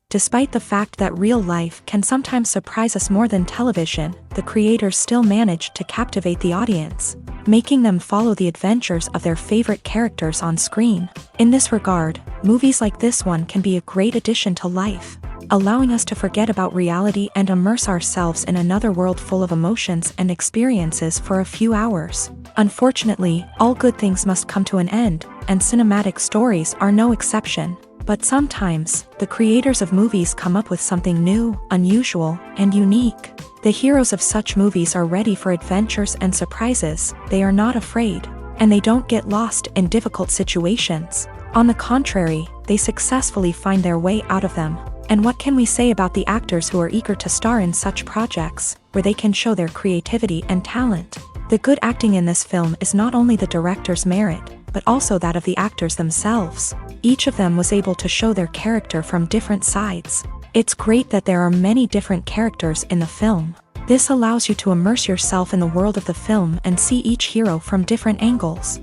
Despite the fact that real life can sometimes surprise us more than television, the creators still manage to captivate the audience, making them follow the adventures of their favorite characters on screen. In this regard, movies like this one can be a great addition to life, allowing us to forget about reality and immerse ourselves in another world full of emotions and experiences for a few hours. Unfortunately, all good things must come to an end, and cinematic stories are no exception. But sometimes, the creators of movies come up with something new, unusual, and unique. The heroes of such movies are ready for adventures and surprises, they are not afraid, and they don't get lost in difficult situations. On the contrary, they successfully find their way out of them. And what can we say about the actors who are eager to star in such projects, where they can show their creativity and talent? The good acting in this film is not only the director's merit, but also that of the actors themselves. Each of them was able to show their character from different sides. It's great that there are many different characters in the film. This allows you to immerse yourself in the world of the film and see each hero from different angles.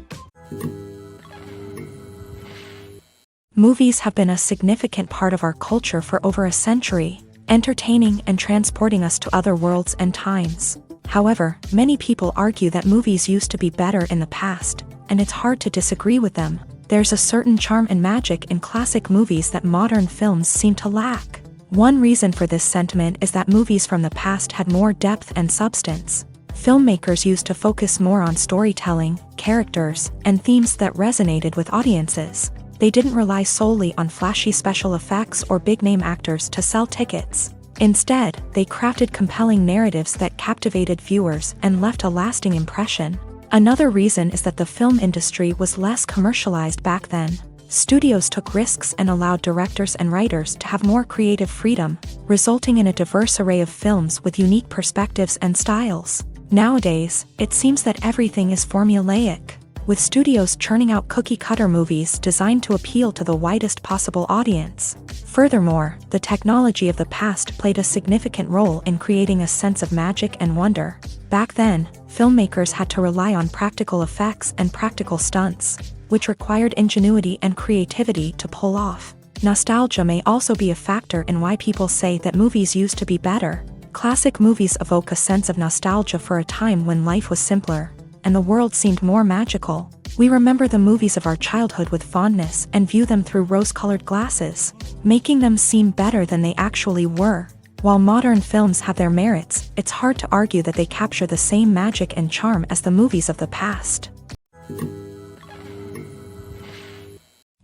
Movies have been a significant part of our culture for over a century, entertaining and transporting us to other worlds and times. However, many people argue that movies used to be better in the past, and it's hard to disagree with them. There's a certain charm and magic in classic movies that modern films seem to lack. One reason for this sentiment is that movies from the past had more depth and substance. Filmmakers used to focus more on storytelling, characters, and themes that resonated with audiences. They didn't rely solely on flashy special effects or big-name actors to sell tickets. Instead, they crafted compelling narratives that captivated viewers and left a lasting impression. Another reason is that the film industry was less commercialized back then. Studios took risks and allowed directors and writers to have more creative freedom, resulting in a diverse array of films with unique perspectives and styles. Nowadays, it seems that everything is formulaic, with studios churning out cookie-cutter movies designed to appeal to the widest possible audience. Furthermore, the technology of the past played a significant role in creating a sense of magic and wonder. Back then, filmmakers had to rely on practical effects and practical stunts, which required ingenuity and creativity to pull off. Nostalgia may also be a factor in why people say that movies used to be better. Classic movies evoke a sense of nostalgia for a time when life was simpler, and the world seemed more magical. We remember the movies of our childhood with fondness and view them through rose-colored glasses, making them seem better than they actually were. While modern films have their merits, it's hard to argue that they capture the same magic and charm as the movies of the past.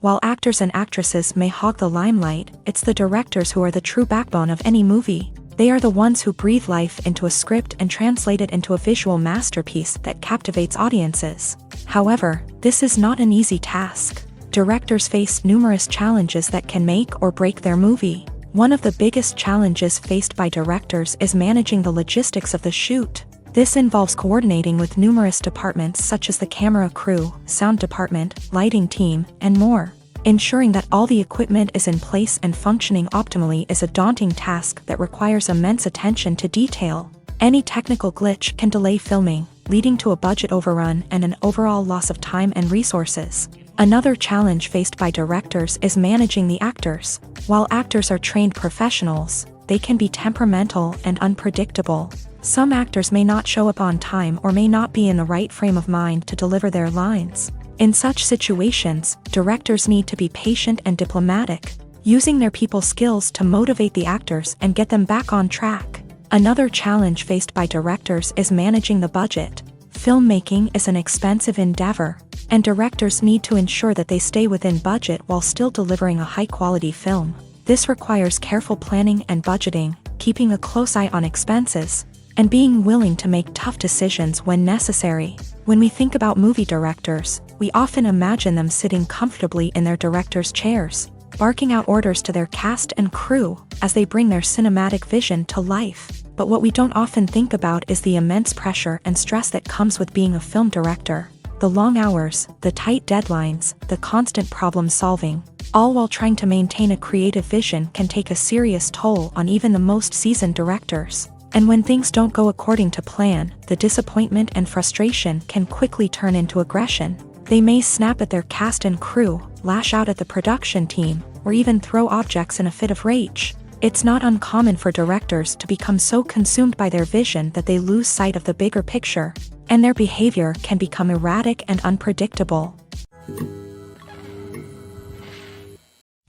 While actors and actresses may hog the limelight, it's the directors who are the true backbone of any movie. They are the ones who breathe life into a script and translate it into a visual masterpiece that captivates audiences. However, this is not an easy task. Directors face numerous challenges that can make or break their movie. One of the biggest challenges faced by directors is managing the logistics of the shoot. This involves coordinating with numerous departments such as the camera crew, sound department, lighting team, and more. Ensuring that all the equipment is in place and functioning optimally is a daunting task that requires immense attention to detail. Any technical glitch can delay filming, leading to a budget overrun and an overall loss of time and resources. Another challenge faced by directors is managing the actors. While actors are trained professionals, they can be temperamental and unpredictable. Some actors may not show up on time or may not be in the right frame of mind to deliver their lines. In such situations, directors need to be patient and diplomatic, using their people skills to motivate the actors and get them back on track. Another challenge faced by directors is managing the budget. Filmmaking is an expensive endeavor, and directors need to ensure that they stay within budget while still delivering a high-quality film. This requires careful planning and budgeting, keeping a close eye on expenses, and being willing to make tough decisions when necessary. When we think about movie directors, we often imagine them sitting comfortably in their director's chairs, barking out orders to their cast and crew as they bring their cinematic vision to life. But what we don't often think about is the immense pressure and stress that comes with being a film director. The long hours, the tight deadlines, the constant problem solving, all while trying to maintain a creative vision can take a serious toll on even the most seasoned directors. And when things don't go according to plan, the disappointment and frustration can quickly turn into aggression. They may snap at their cast and crew, lash out at the production team, or even throw objects in a fit of rage. It's not uncommon for directors to become so consumed by their vision that they lose sight of the bigger picture, and their behavior can become erratic and unpredictable.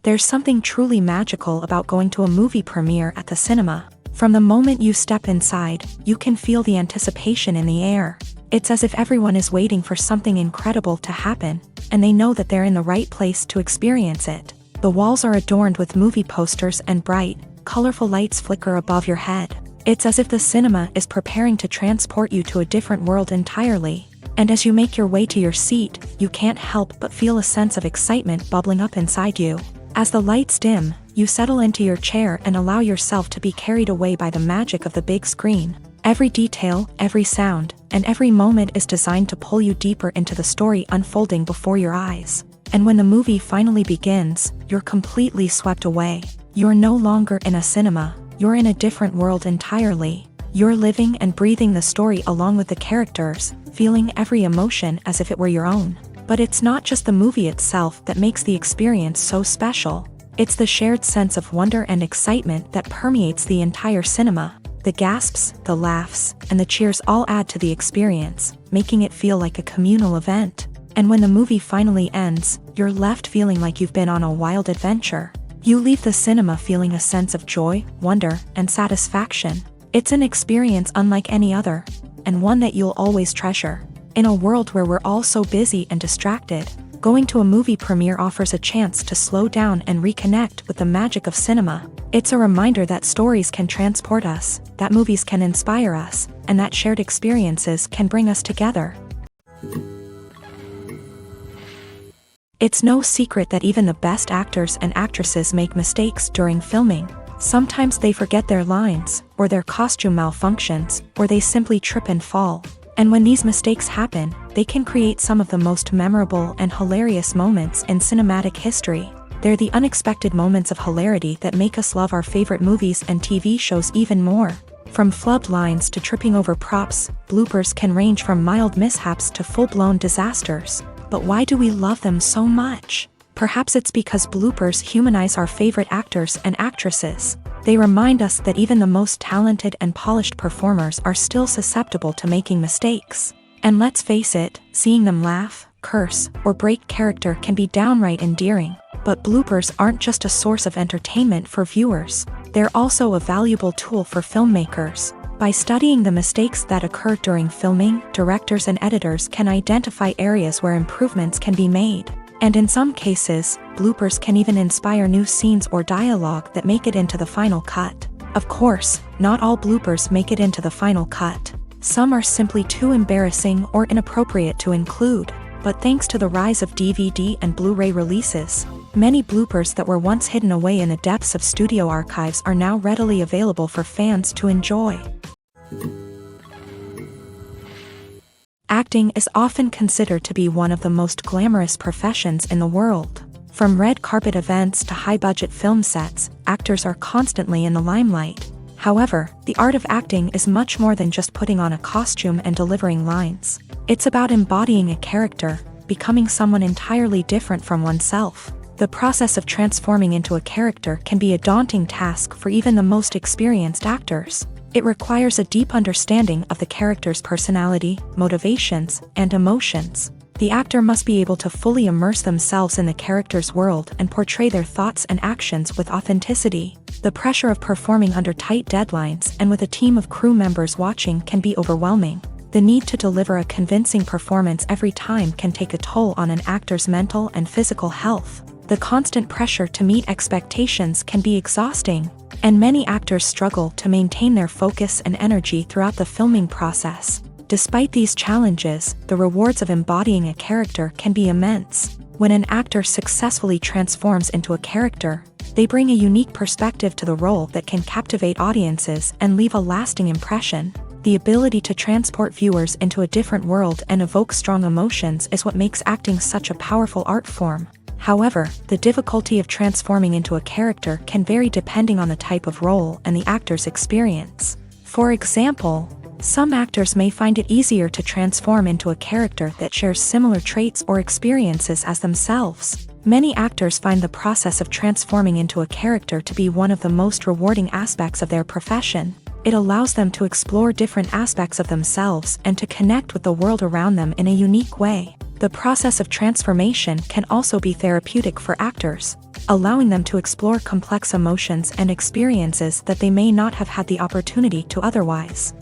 There's something truly magical about going to a movie premiere at the cinema. From the moment you step inside, you can feel the anticipation in the air. It's as if everyone is waiting for something incredible to happen, and they know that they're in the right place to experience it. The walls are adorned with movie posters and bright, colorful lights flicker above your head. It's as if the cinema is preparing to transport you to a different world entirely. And as you make your way to your seat, you can't help but feel a sense of excitement bubbling up inside you. As the lights dim, you settle into your chair and allow yourself to be carried away by the magic of the big screen. Every detail, every sound, and every moment is designed to pull you deeper into the story unfolding before your eyes. And when the movie finally begins, you're completely swept away. You're no longer in a cinema, you're in a different world entirely. You're living and breathing the story along with the characters, feeling every emotion as if it were your own. But it's not just the movie itself that makes the experience so special. It's the shared sense of wonder and excitement that permeates the entire cinema. The gasps, the laughs, and the cheers all add to the experience, making it feel like a communal event. And when the movie finally ends, you're left feeling like you've been on a wild adventure. You leave the cinema feeling a sense of joy, wonder, and satisfaction. It's an experience unlike any other, and one that you'll always treasure. In a world where we're all so busy and distracted, going to a movie premiere offers a chance to slow down and reconnect with the magic of cinema. It's a reminder that stories can transport us, that movies can inspire us, and that shared experiences can bring us together. It's no secret that even the best actors and actresses make mistakes during filming. Sometimes they forget their lines, or their costume malfunctions, or they simply trip and fall. And when these mistakes happen, they can create some of the most memorable and hilarious moments in cinematic history. They're the unexpected moments of hilarity that make us love our favorite movies and TV shows even more. From flubbed lines to tripping over props, bloopers can range from mild mishaps to full-blown disasters. But why do we love them so much? Perhaps it's because bloopers humanize our favorite actors and actresses. They remind us that even the most talented and polished performers are still susceptible to making mistakes. And let's face it, seeing them laugh, curse, or break character can be downright endearing. But bloopers aren't just a source of entertainment for viewers. They're also a valuable tool for filmmakers. By studying the mistakes that occur during filming, directors and editors can identify areas where improvements can be made. And in some cases, bloopers can even inspire new scenes or dialogue that make it into the final cut. Of course, not all bloopers make it into the final cut. Some are simply too embarrassing or inappropriate to include. But thanks to the rise of DVD and Blu-ray releases, many bloopers that were once hidden away in the depths of studio archives are now readily available for fans to enjoy. Acting is often considered to be one of the most glamorous professions in the world. From red carpet events to high-budget film sets, actors are constantly in the limelight. However, the art of acting is much more than just putting on a costume and delivering lines. It's about embodying a character, becoming someone entirely different from oneself. The process of transforming into a character can be a daunting task for even the most experienced actors. It requires a deep understanding of the character's personality, motivations, and emotions. The actor must be able to fully immerse themselves in the character's world and portray their thoughts and actions with authenticity. The pressure of performing under tight deadlines and with a team of crew members watching can be overwhelming. The need to deliver a convincing performance every time can take a toll on an actor's mental and physical health. The constant pressure to meet expectations can be exhausting, and many actors struggle to maintain their focus and energy throughout the filming process. Despite these challenges, the rewards of embodying a character can be immense. When an actor successfully transforms into a character, they bring a unique perspective to the role that can captivate audiences and leave a lasting impression. The ability to transport viewers into a different world and evoke strong emotions is what makes acting such a powerful art form. However, the difficulty of transforming into a character can vary depending on the type of role and the actor's experience. For example, some actors may find it easier to transform into a character that shares similar traits or experiences as themselves. Many actors find the process of transforming into a character to be one of the most rewarding aspects of their profession. It allows them to explore different aspects of themselves and to connect with the world around them in a unique way. The process of transformation can also be therapeutic for actors, allowing them to explore complex emotions and experiences that they may not have had the opportunity to otherwise.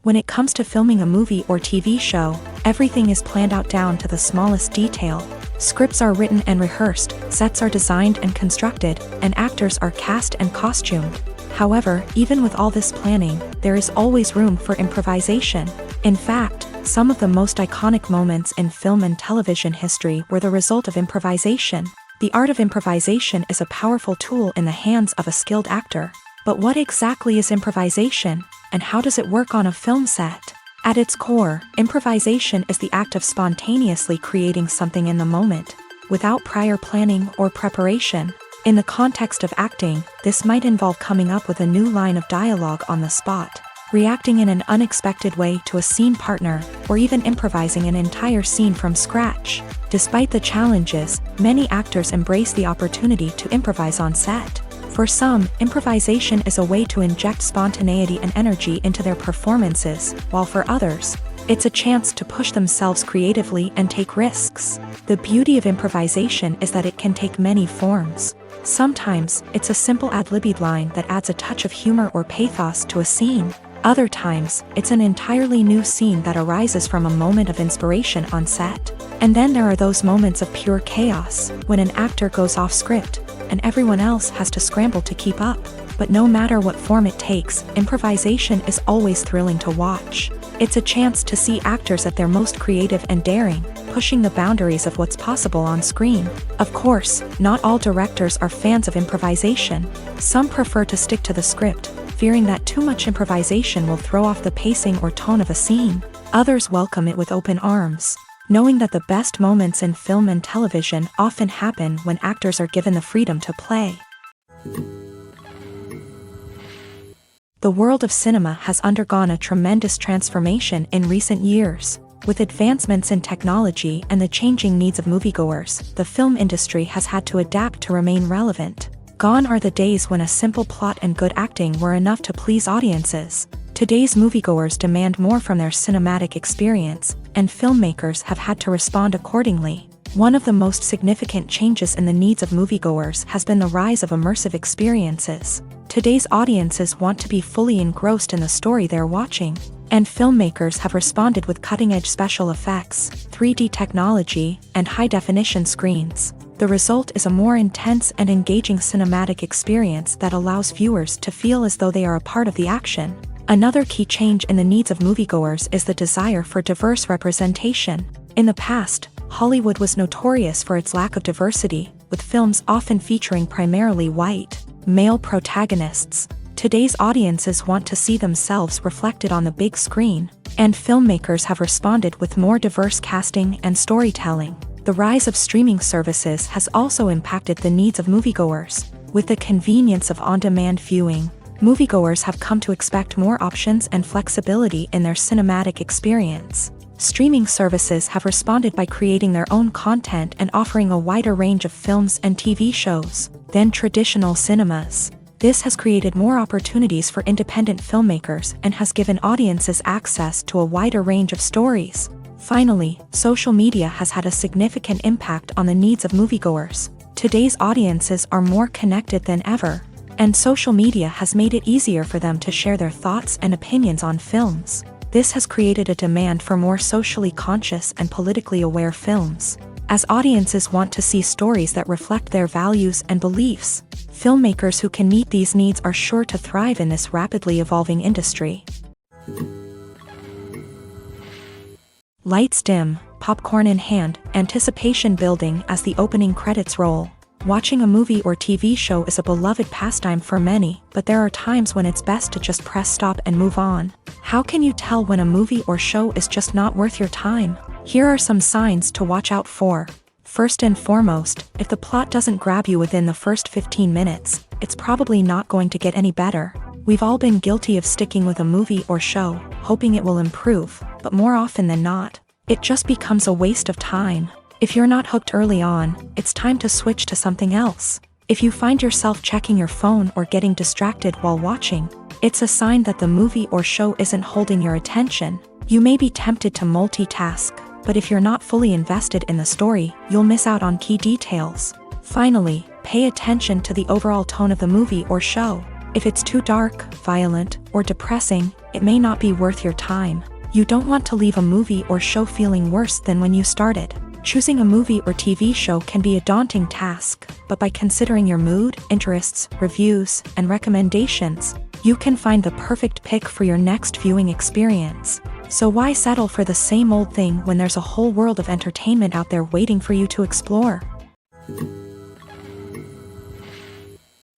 When it comes to filming a movie or TV show, everything is planned out down to the smallest detail. Scripts are written and rehearsed, sets are designed and constructed, and actors are cast and costumed. However, even with all this planning, there is always room for improvisation. In fact, some of the most iconic moments in film and television history were the result of improvisation. The art of improvisation is a powerful tool in the hands of a skilled actor. But what exactly is improvisation, and how does it work on a film set? At its core, improvisation is the act of spontaneously creating something in the moment, without prior planning or preparation. In the context of acting, this might involve coming up with a new line of dialogue on the spot, reacting in an unexpected way to a scene partner, or even improvising an entire scene from scratch. Despite the challenges, many actors embrace the opportunity to improvise on set. For some, improvisation is a way to inject spontaneity and energy into their performances, while for others, it's a chance to push themselves creatively and take risks. The beauty of improvisation is that it can take many forms. Sometimes, it's a simple ad-libbed line that adds a touch of humor or pathos to a scene. Other times, it's an entirely new scene that arises from a moment of inspiration on set. And then there are those moments of pure chaos, when an actor goes off script, and everyone else has to scramble to keep up. But no matter what form it takes, improvisation is always thrilling to watch. It's a chance to see actors at their most creative and daring, pushing the boundaries of what's possible on screen. Of course, not all directors are fans of improvisation. Some prefer to stick to the script, fearing that too much improvisation will throw off the pacing or tone of a scene. Others welcome it with open arms, knowing that the best moments in film and television often happen when actors are given the freedom to play. The world of cinema has undergone a tremendous transformation in recent years. With advancements in technology and the changing needs of moviegoers, the film industry has had to adapt to remain relevant. Gone are the days when a simple plot and good acting were enough to please audiences. Today's moviegoers demand more from their cinematic experience, and filmmakers have had to respond accordingly. One of the most significant changes in the needs of moviegoers has been the rise of immersive experiences. Today's audiences want to be fully engrossed in the story they're watching, and filmmakers have responded with cutting-edge special effects, 3D technology, and high-definition screens. The result is a more intense and engaging cinematic experience that allows viewers to feel as though they are a part of the action. Another key change in the needs of moviegoers is the desire for diverse representation. In the past, Hollywood was notorious for its lack of diversity, with films often featuring primarily white, male protagonists. Today's audiences want to see themselves reflected on the big screen, and filmmakers have responded with more diverse casting and storytelling. The rise of streaming services has also impacted the needs of moviegoers. With the convenience of on-demand viewing, moviegoers have come to expect more options and flexibility in their cinematic experience. Streaming services have responded by creating their own content and offering a wider range of films and TV shows than traditional cinemas. This has created more opportunities for independent filmmakers and has given audiences access to a wider range of stories. Finally, social media has had a significant impact on the needs of moviegoers. Today's audiences are more connected than ever, and social media has made it easier for them to share their thoughts and opinions on films. This has created a demand for more socially conscious and politically aware films. As audiences want to see stories that reflect their values and beliefs, filmmakers who can meet these needs are sure to thrive in this rapidly evolving industry. Lights dim, popcorn in hand, anticipation building as the opening credits roll. Watching a movie or TV show is a beloved pastime for many, but there are times when it's best to just press stop and move on. How can you tell when a movie or show is just not worth your time? Here are some signs to watch out for. First and foremost, if the plot doesn't grab you within the first 15 minutes, it's probably not going to get any better. We've all been guilty of sticking with a movie or show, hoping it will improve, but more often than not, it just becomes a waste of time. If you're not hooked early on, it's time to switch to something else. If you find yourself checking your phone or getting distracted while watching, it's a sign that the movie or show isn't holding your attention. You may be tempted to multitask, but if you're not fully invested in the story, you'll miss out on key details. Finally, pay attention to the overall tone of the movie or show. If it's too dark, violent, or depressing, it may not be worth your time. You don't want to leave a movie or show feeling worse than when you started. Choosing a movie or TV show can be a daunting task, but by considering your mood, interests, reviews, and recommendations, you can find the perfect pick for your next viewing experience. So why settle for the same old thing when there's a whole world of entertainment out there waiting for you to explore?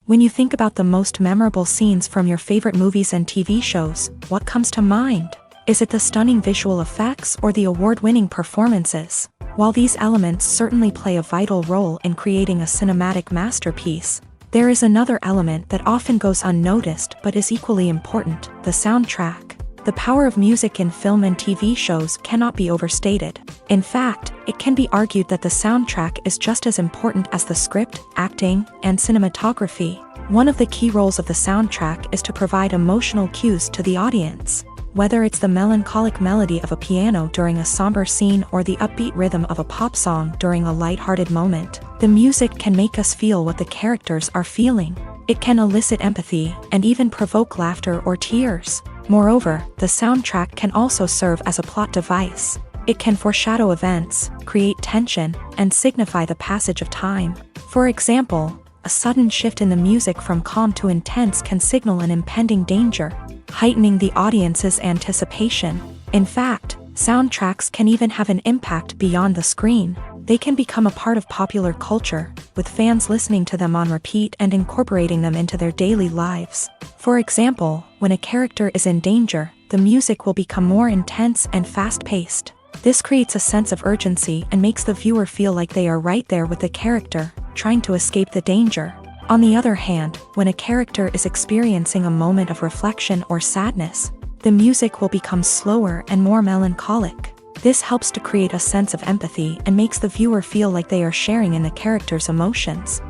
When you think about the most memorable scenes from your favorite movies and TV shows, what comes to mind? Is it the stunning visual effects or the award-winning performances? While these elements certainly play a vital role in creating a cinematic masterpiece, there is another element that often goes unnoticed but is equally important: the soundtrack. The power of music in film and TV shows cannot be overstated. In fact, it can be argued that the soundtrack is just as important as the script, acting, and cinematography. One of the key roles of the soundtrack is to provide emotional cues to the audience. Whether it's the melancholic melody of a piano during a somber scene or the upbeat rhythm of a pop song during a lighthearted moment, the music can make us feel what the characters are feeling. It can elicit empathy and even provoke laughter or tears. Moreover, the soundtrack can also serve as a plot device. It can foreshadow events, create tension, and signify the passage of time. For example, a sudden shift in the music from calm to intense can signal an impending danger, heightening the audience's anticipation. In fact, soundtracks can even have an impact beyond the screen. They can become a part of popular culture, with fans listening to them on repeat and incorporating them into their daily lives. For example, when a character is in danger, the music will become more intense and fast-paced. This creates a sense of urgency and makes the viewer feel like they are right there with the character, trying to escape the danger. On the other hand, when a character is experiencing a moment of reflection or sadness, the music will become slower and more melancholic. This helps to create a sense of empathy and makes the viewer feel like they are sharing in the character's emotions.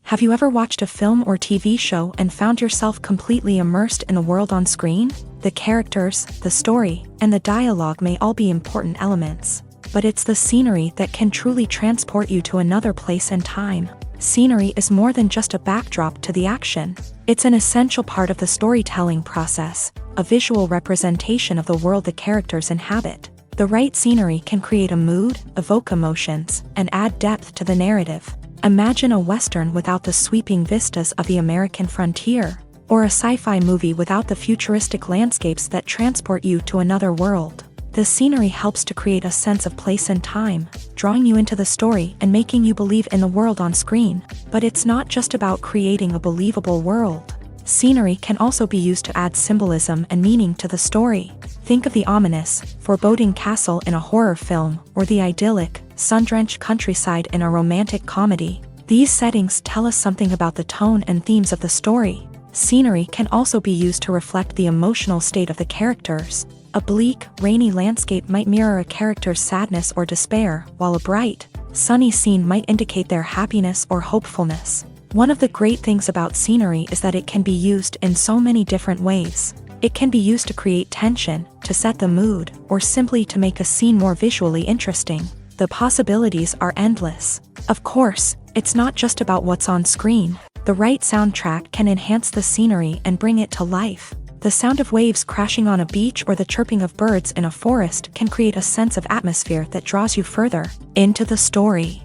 Have you ever watched a film or TV show and found yourself completely immersed in the world on screen? The characters, the story, and the dialogue may all be important elements, but it's the scenery that can truly transport you to another place and time. Scenery is more than just a backdrop to the action. It's an essential part of the storytelling process, a visual representation of the world the characters inhabit. The right scenery can create a mood, evoke emotions, and add depth to the narrative. Imagine a Western without the sweeping vistas of the American frontier, or a sci-fi movie without the futuristic landscapes that transport you to another world. The scenery helps to create a sense of place and time, drawing you into the story and making you believe in the world on screen. But it's not just about creating a believable world. Scenery can also be used to add symbolism and meaning to the story. Think of the ominous, foreboding castle in a horror film, or the idyllic, sun-drenched countryside in a romantic comedy. These settings tell us something about the tone and themes of the story. Scenery can also be used to reflect the emotional state of the characters. A bleak, rainy landscape might mirror a character's sadness or despair, while a bright, sunny scene might indicate their happiness or hopefulness. One of the great things about scenery is that it can be used in so many different ways. It can be used to create tension, to set the mood, or simply to make a scene more visually interesting. The possibilities are endless. Of course, it's not just about what's on screen. The right soundtrack can enhance the scenery and bring it to life. The sound of waves crashing on a beach or the chirping of birds in a forest can create a sense of atmosphere that draws you further into the story.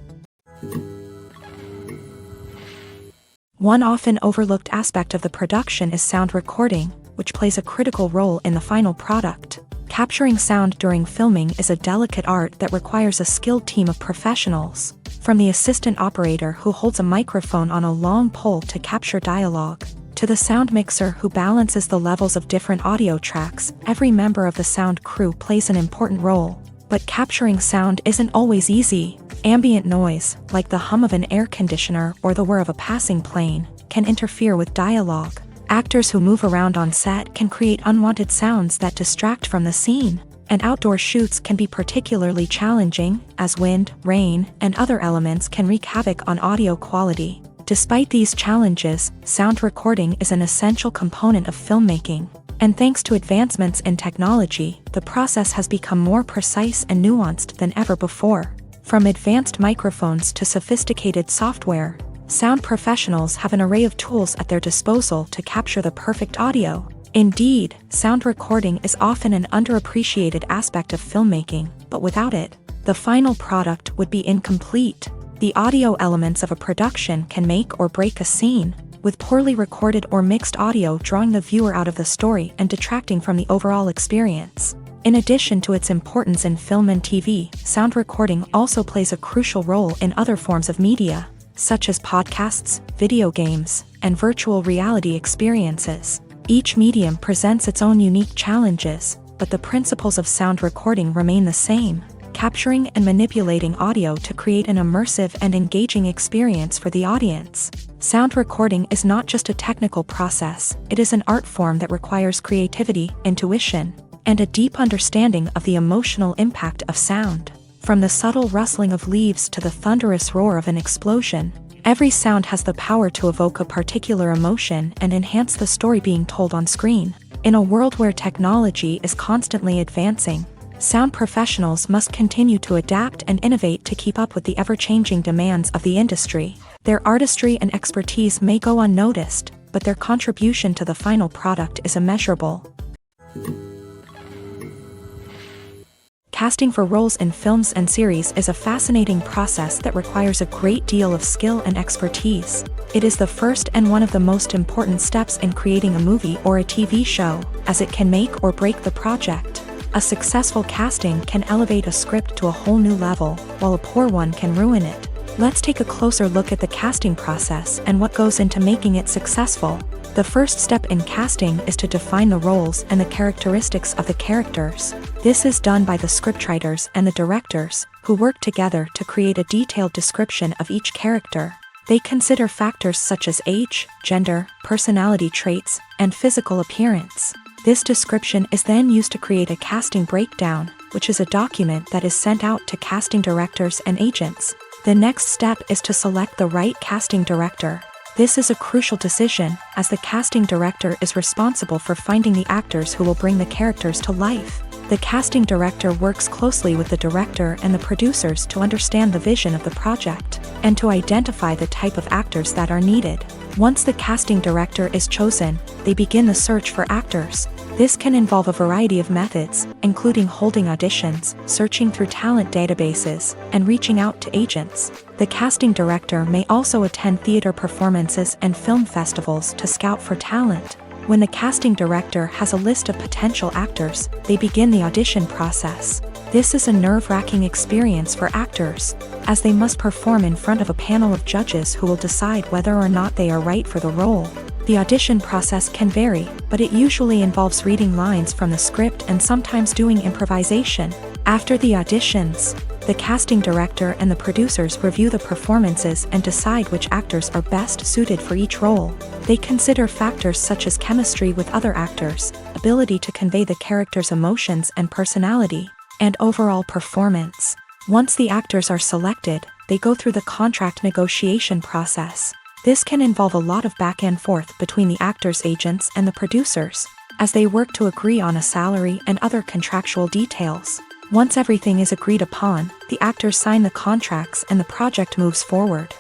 One often overlooked aspect of the production is sound recording, which plays a critical role in the final product. Capturing sound during filming is a delicate art that requires a skilled team of professionals. From the assistant operator who holds a microphone on a long pole to capture dialogue, to the sound mixer who balances the levels of different audio tracks, every member of the sound crew plays an important role. But capturing sound isn't always easy. Ambient noise, like the hum of an air conditioner or the whir of a passing plane, can interfere with dialogue. Actors who move around on set can create unwanted sounds that distract from the scene. And outdoor shoots can be particularly challenging, as wind, rain, and other elements can wreak havoc on audio quality. Despite these challenges, sound recording is an essential component of filmmaking. And thanks to advancements in technology, the process has become more precise and nuanced than ever before. From advanced microphones to sophisticated software, sound professionals have an array of tools at their disposal to capture the perfect audio. Indeed, sound recording is often an underappreciated aspect of filmmaking, but without it, the final product would be incomplete. The audio elements of a production can make or break a scene, with poorly recorded or mixed audio drawing the viewer out of the story and detracting from the overall experience. In addition to its importance in film and TV, sound recording also plays a crucial role in other forms of media, such as podcasts, video games, and virtual reality experiences. Each medium presents its own unique challenges, but the principles of sound recording remain the same: capturing and manipulating audio to create an immersive and engaging experience for the audience. Sound recording is not just a technical process, it is an art form that requires creativity, intuition, and a deep understanding of the emotional impact of sound. From the subtle rustling of leaves to the thunderous roar of an explosion, every sound has the power to evoke a particular emotion and enhance the story being told on screen. In a world where technology is constantly advancing, sound professionals must continue to adapt and innovate to keep up with the ever-changing demands of the industry. Their artistry and expertise may go unnoticed, but their contribution to the final product is immeasurable. Casting for roles in films and series is a fascinating process that requires a great deal of skill and expertise. It is the first and one of the most important steps in creating a movie or a TV show, as it can make or break the project. A successful casting can elevate a script to a whole new level, while a poor one can ruin it. Let's take a closer look at the casting process and what goes into making it successful. The first step in casting is to define the roles and the characteristics of the characters. This is done by the scriptwriters and the directors, who work together to create a detailed description of each character. They consider factors such as age, gender, personality traits, and physical appearance. This description is then used to create a casting breakdown, which is a document that is sent out to casting directors and agents. The next step is to select the right casting director. This is a crucial decision, as the casting director is responsible for finding the actors who will bring the characters to life. The casting director works closely with the director and the producers to understand the vision of the project, and to identify the type of actors that are needed. Once the casting director is chosen, they begin the search for actors. This can involve a variety of methods, including holding auditions, searching through talent databases, and reaching out to agents. The casting director may also attend theater performances and film festivals to scout for talent. When the casting director has a list of potential actors, they begin the audition process. This is a nerve-wracking experience for actors, as they must perform in front of a panel of judges who will decide whether or not they are right for the role. The audition process can vary, but it usually involves reading lines from the script and sometimes doing improvisation. After the auditions, the casting director and the producers review the performances and decide which actors are best suited for each role. They consider factors such as chemistry with other actors, ability to convey the character's emotions and personality, and overall performance. Once the actors are selected, they they go through the contract negotiation process. This can involve a lot of back and forth between the actors' agents and the producers, as they work to agree on a salary and other contractual details. Once everything is agreed upon, the actors sign the contracts and the project moves forward.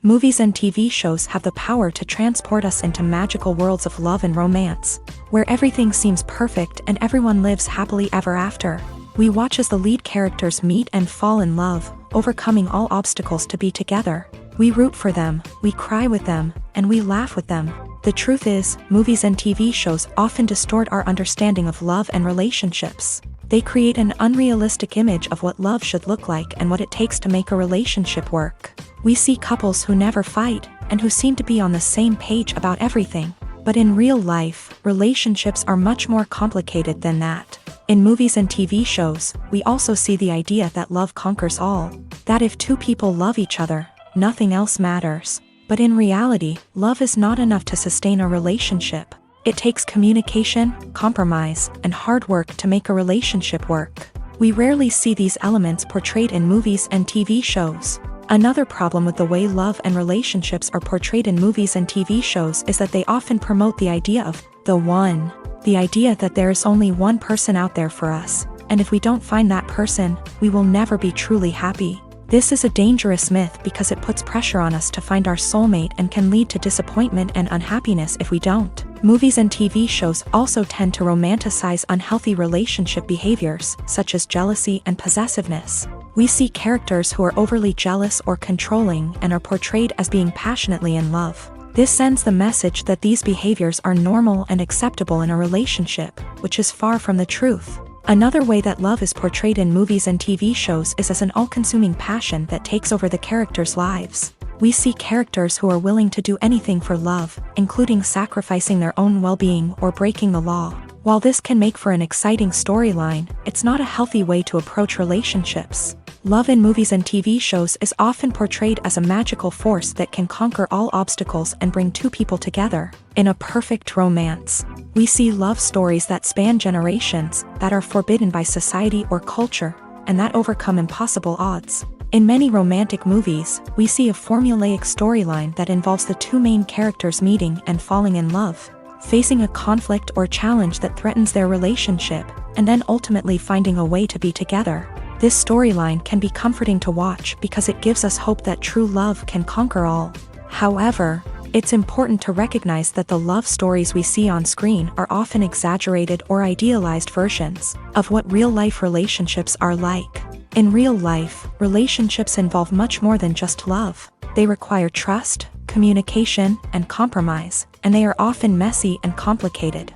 Movies and TV shows have the power to transport us into magical worlds of love and romance, where everything seems perfect and everyone lives happily ever after. We watch as the lead characters meet and fall in love, overcoming all obstacles to be together. We root for them, we cry with them, and we laugh with them. The truth is, movies and TV shows often distort our understanding of love and relationships. They create an unrealistic image of what love should look like and what it takes to make a relationship work. We see couples who never fight, and who seem to be on the same page about everything. But in real life, relationships are much more complicated than that. In movies and TV shows, we also see the idea that love conquers all. That if two people love each other, nothing else matters. But in reality, love is not enough to sustain a relationship. It takes communication, compromise, and hard work to make a relationship work. We rarely see these elements portrayed in movies and TV shows. Another problem with the way love and relationships are portrayed in movies and TV shows is that they often promote the idea of the one. The idea that there is only one person out there for us, and if we don't find that person, we will never be truly happy. This is a dangerous myth because it puts pressure on us to find our soulmate and can lead to disappointment and unhappiness if we don't. Movies and TV shows also tend to romanticize unhealthy relationship behaviors, such as jealousy and possessiveness. We see characters who are overly jealous or controlling and are portrayed as being passionately in love. This sends the message that these behaviors are normal and acceptable in a relationship, which is far from the truth. Another way that love is portrayed in movies and TV shows is as an all-consuming passion that takes over the characters' lives. We see characters who are willing to do anything for love, including sacrificing their own well-being or breaking the law. While this can make for an exciting storyline, it's not a healthy way to approach relationships. Love in movies and TV shows is often portrayed as a magical force that can conquer all obstacles and bring two people together. In a perfect romance, we see love stories that span generations, that are forbidden by society or culture, and that overcome impossible odds. In many romantic movies, we see a formulaic storyline that involves the two main characters meeting and falling in love, facing a conflict or challenge that threatens their relationship, and then ultimately finding a way to be together. This storyline can be comforting to watch because it gives us hope that true love can conquer all. However, it's important to recognize that the love stories we see on screen are often exaggerated or idealized versions of what real-life relationships are like. In real life, relationships involve much more than just love. They require trust, communication, and compromise, and they are often messy and complicated.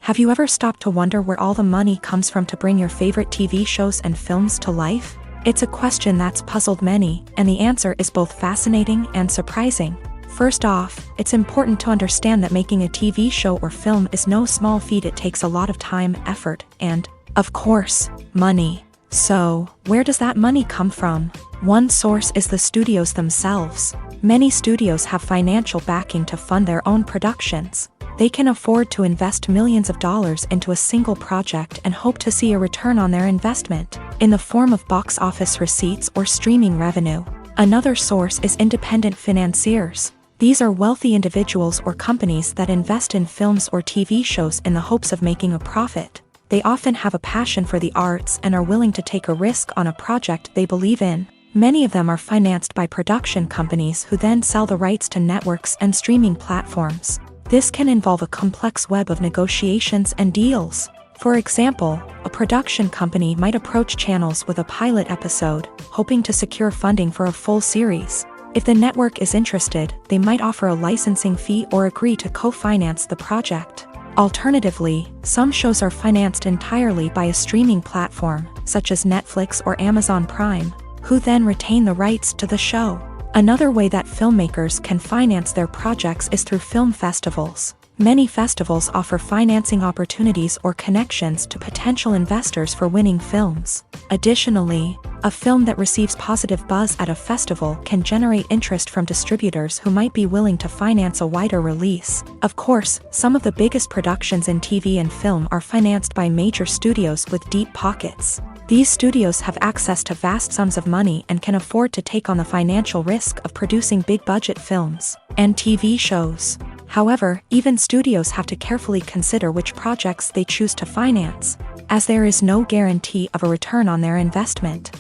Have you ever stopped to wonder where all the money comes from to bring your favorite TV shows and films to life? It's a question that's puzzled many, and the answer is both fascinating and surprising. First off, it's important to understand that making a TV show or film is no small feat. It takes a lot of time, effort, and, of course, money. So, where does that money come from? One source is the studios themselves. Many studios have financial backing to fund their own productions. They can afford to invest millions of dollars into a single project and hope to see a return on their investment, in the form of box office receipts or streaming revenue. Another source is independent financiers. These are wealthy individuals or companies that invest in films or TV shows in the hopes of making a profit. They often have a passion for the arts and are willing to take a risk on a project they believe in. Many of them are financed by production companies who then sell the rights to networks and streaming platforms. This can involve a complex web of negotiations and deals. For example, a production company might approach channels with a pilot episode, hoping to secure funding for a full series. If the network is interested, they might offer a licensing fee or agree to co-finance the project. Alternatively, some shows are financed entirely by a streaming platform, such as Netflix or Amazon Prime, who then retain the rights to the show. Another way that filmmakers can finance their projects is through film festivals. Many festivals offer financing opportunities or connections to potential investors for winning films. Additionally, a film that receives positive buzz at a festival can generate interest from distributors who might be willing to finance a wider release. Of course, some of the biggest productions in TV and film are financed by major studios with deep pockets. These studios have access to vast sums of money and can afford to take on the financial risk of producing big-budget films and TV shows. However, even studios have to carefully consider which projects they choose to finance, as there is no guarantee of a return on their investment.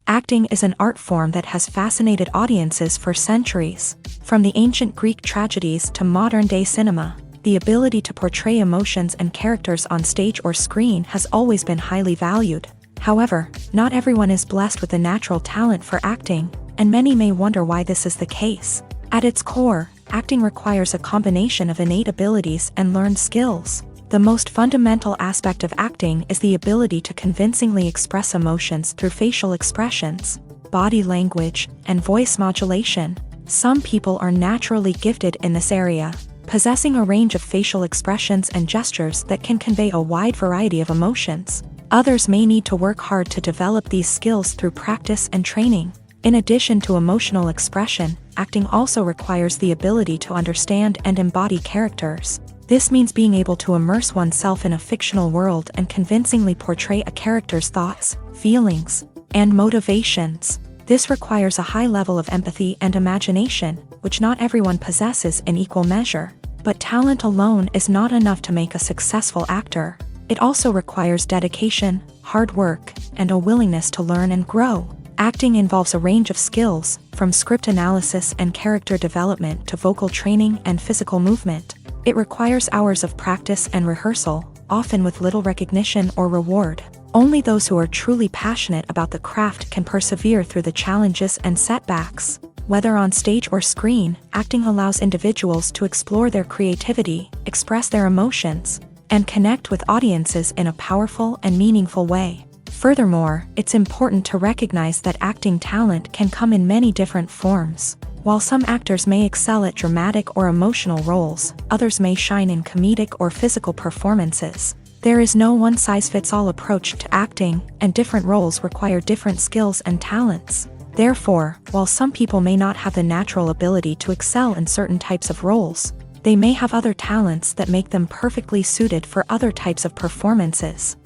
Acting is an art form that has fascinated audiences for centuries. From the ancient Greek tragedies to modern-day cinema, the ability to portray emotions and characters on stage or screen has always been highly valued. However, not everyone is blessed with a natural talent for acting, and many may wonder why this is the case. At its core, acting requires a combination of innate abilities and learned skills. The most fundamental aspect of acting is the ability to convincingly express emotions through facial expressions, body language, and voice modulation. Some people are naturally gifted in this area, possessing a range of facial expressions and gestures that can convey a wide variety of emotions. Others may need to work hard to develop these skills through practice and training. In addition to emotional expression, acting also requires the ability to understand and embody characters. This means being able to immerse oneself in a fictional world and convincingly portray a character's thoughts, feelings, and motivations. This requires a high level of empathy and imagination, which not everyone possesses in equal measure. But talent alone is not enough to make a successful actor. It also requires dedication, hard work, and a willingness to learn and grow. Acting involves a range of skills, from script analysis and character development to vocal training and physical movement. It requires hours of practice and rehearsal, often with little recognition or reward. Only those who are truly passionate about the craft can persevere through the challenges and setbacks. Whether on stage or screen, acting allows individuals to explore their creativity, express their emotions, and connect with audiences in a powerful and meaningful way. Furthermore, it's important to recognize that acting talent can come in many different forms. While some actors may excel at dramatic or emotional roles, others may shine in comedic or physical performances. There is no one-size-fits-all approach to acting, and different roles require different skills and talents. Therefore, while some people may not have the natural ability to excel in certain types of roles, they may have other talents that make them perfectly suited for other types of performances.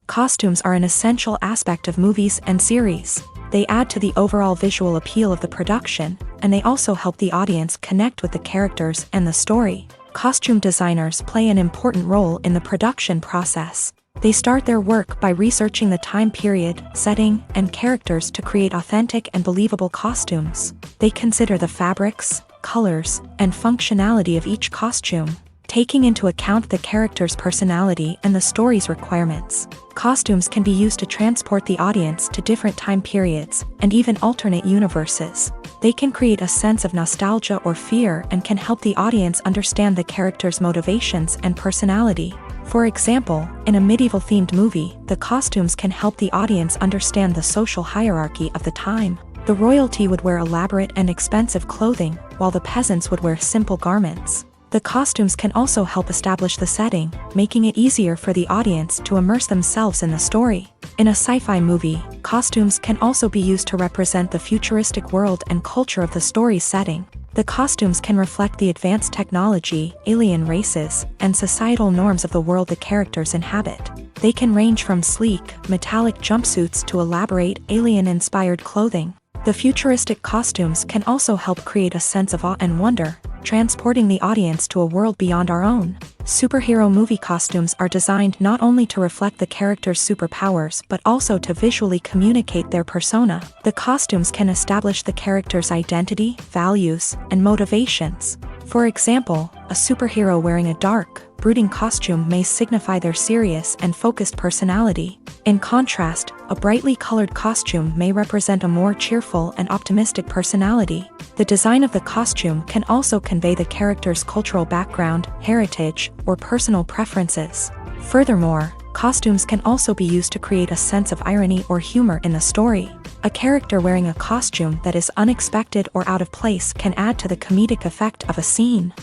Costumes are an essential aspect of movies and series. They add to the overall visual appeal of the production, and they also help the audience connect with the characters and the story. Costume designers play an important role in the production process. They start their work by researching the time period, setting, and characters to create authentic and believable costumes. They consider the fabrics, colors, and functionality of each costume, taking into account the character's personality and the story's requirements. Costumes can be used to transport the audience to different time periods and even alternate universes. They can create a sense of nostalgia or fear and can help the audience understand the character's motivations and personality. For example, in a medieval-themed movie, the costumes can help the audience understand the social hierarchy of the time. The royalty would wear elaborate and expensive clothing, while the peasants would wear simple garments. The costumes can also help establish the setting, making it easier for the audience to immerse themselves in the story. In a sci-fi movie, costumes can also be used to represent the futuristic world and culture of the story's setting. The costumes can reflect the advanced technology, alien races, and societal norms of the world the characters inhabit. They can range from sleek, metallic jumpsuits to elaborate, alien-inspired clothing. The futuristic costumes can also help create a sense of awe and wonder, transporting the audience to a world beyond our own. Superhero movie costumes are designed not only to reflect the character's superpowers but also to visually communicate their persona. The costumes can establish the character's identity, values, and motivations. For example, a superhero wearing a dark, brooding costume may signify their serious and focused personality. In contrast, a brightly colored costume may represent a more cheerful and optimistic personality. The design of the costume can also convey the character's cultural background, heritage, or personal preferences. Furthermore, Costumes can also be used to create a sense of irony or humor in the story. A character wearing a costume that is unexpected or out of place can add to the comedic effect of a scene.